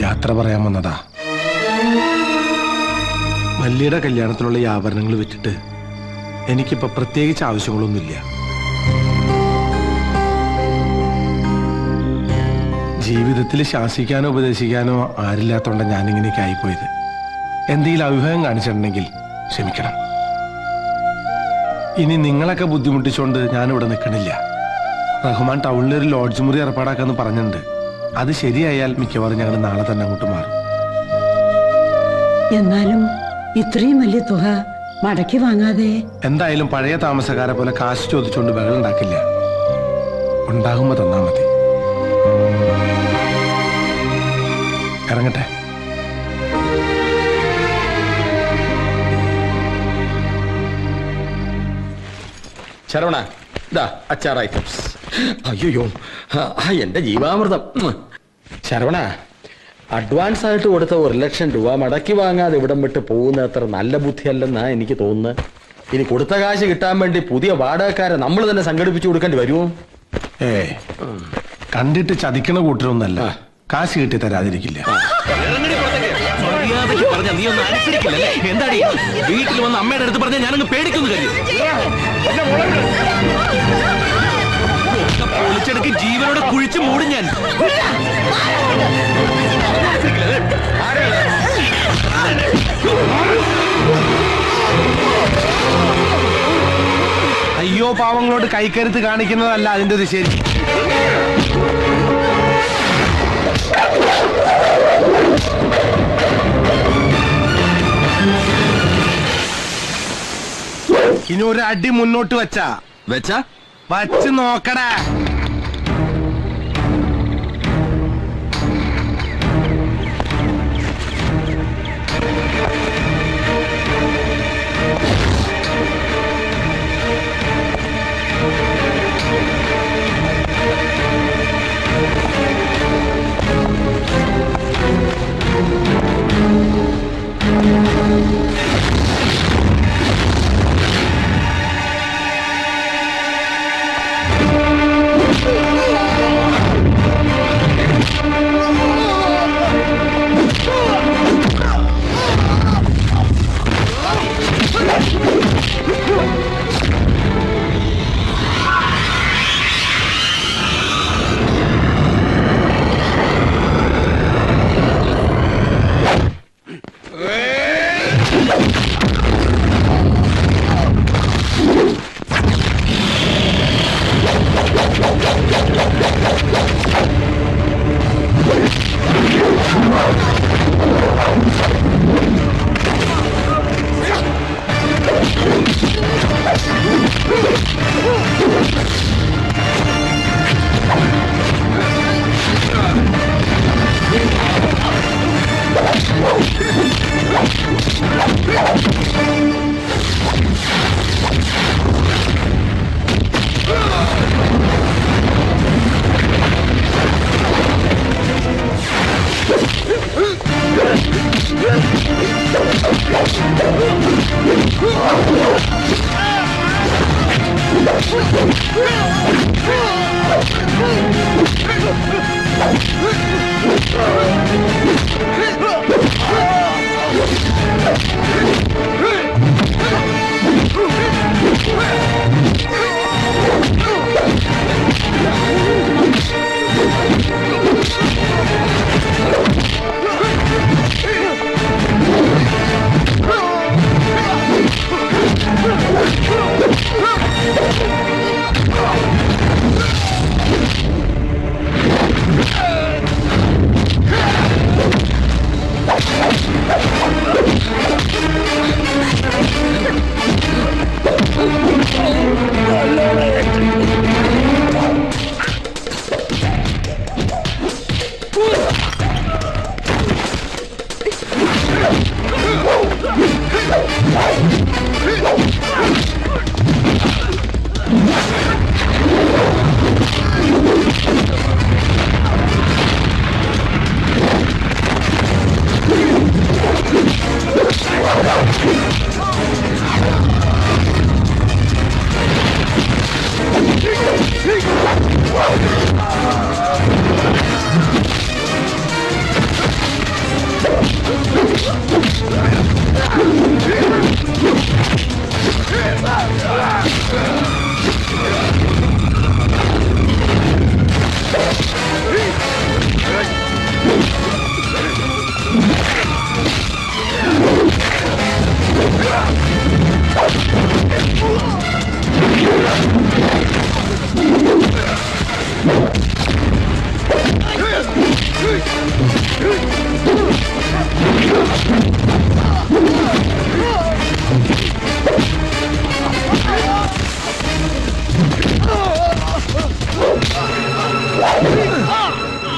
യാത്ര പറയാൻ വന്നതാ. മല്ലിയുടെ കല്യാണത്തിലുള്ള ഈ ആഭരണങ്ങൾ വിറ്റിട്ട് എനിക്കിപ്പോ പ്രത്യേകിച്ച് ആവശ്യങ്ങളൊന്നുമില്ല. ജീവിതത്തിൽ ശാസിക്കാനോ ഉപദേശിക്കാനോ ആരില്ലാത്തോണ്ട ഞാനിങ്ങനെയൊക്കെ ആയിപ്പോയത്. എന്തെങ്കിലും അഭിപ്രായം കാണിച്ചിട്ടുണ്ടെങ്കിൽ ക്ഷമിക്കണം. ഇനി നിങ്ങളൊക്കെ ബുദ്ധിമുട്ടിച്ചോണ്ട് ഞാനിവിടെ നിൽക്കണില്ല. റഹ്മാൻ ടൗണിലൊരു ലോഡ്ജ് മുറി ഏർപ്പാടാക്കാന്ന് പറഞ്ഞിട്ടുണ്ട്. അത് ശരിയായാൽ മിക്കവാറും ഞങ്ങൾ നാളെ തന്നെ അങ്ങോട്ട് മാറും. എന്നാലും ഇത്രയും വലിയ തുക മടക്കി വാങ്ങാതെ എന്തായാലും പഴയ താമസക്കാരെ പോലെ കാശ് ചോദിച്ചുകൊണ്ട് ബഹളം ഉണ്ടാക്കില്ല. ഉണ്ടാകുമ്പോ തന്നാ മതി. ഇറങ്ങട്ടെ. ശരവണ, ഇതാ അച്ചാർ ഐറ്റംസ്. അയ്യോ, എന്റെ ജീവാമൃതം. ശരവണ, അഡ്വാൻസ് ആയിട്ട് കൊടുത്ത 1,00,000 രൂപ മടക്കി വാങ്ങാതെ ഇവിടം വിട്ട് പോകുന്ന അത്ര നല്ല ബുദ്ധിയല്ലെന്നാ എനിക്ക് തോന്നുന്നത്. ഇനി കൊടുത്ത കാശ് കിട്ടാൻ വേണ്ടി പുതിയ വാടകക്കാരെ നമ്മൾ തന്നെ സംഘടിപ്പിച്ചു കൊടുക്കേണ്ടി വരുമോ? കണ്ടിട്ട് ചതിക്കണ കൂട്ടരൊന്നല്ല, കാശ് കിട്ടി തരാതിരിക്കില്ല. നീ ഒന്നും അനുസരിക്കില്ലല്ലേ? എന്താടി വീട്ടിൽ വന്ന് അമ്മയുടെ അടുത്ത് പറഞ്ഞാൽ ഞാനങ്ങ് പേടിക്കുന്നു കഴിയും. പൊളിച്ചെടുക്ക്, ജീവനോടെ കുഴിച്ചു മൂടും ഞാൻ. അയ്യോ പാവങ്ങളോട് കൈക്കരുത്ത് കാണിക്കുന്നതല്ല അതിന്റെ ഒരു ശരി. ഇനി ഒരു അടി മുന്നോട്ട് വച്ച് നോക്കടാ.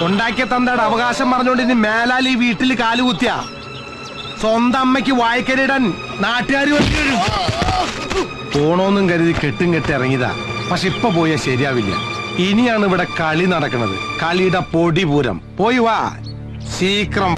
ഉണ്ടാക്കിയ തന്തയുടെ അവകാശം പറഞ്ഞുകൊണ്ട് ഇനി മേലാൽ ഈ വീട്ടിൽ കാലുകുത്തിയ സ്വന്തം അമ്മയ്ക്ക് വായിക്കരിടാൻ നാട്ടുകാർ പോണോന്നും കരുതി കെട്ടും കെട്ടി ഇറങ്ങിയതാ. പക്ഷെ ഇപ്പൊ പോയാൽ ശരിയാവില്ല. ഇനിയാണ് ഇവിടെ കളി നടക്കുന്നത്. കളിയുടെ പൊടിപൂരം. പോയി വാ, ശീക്രം.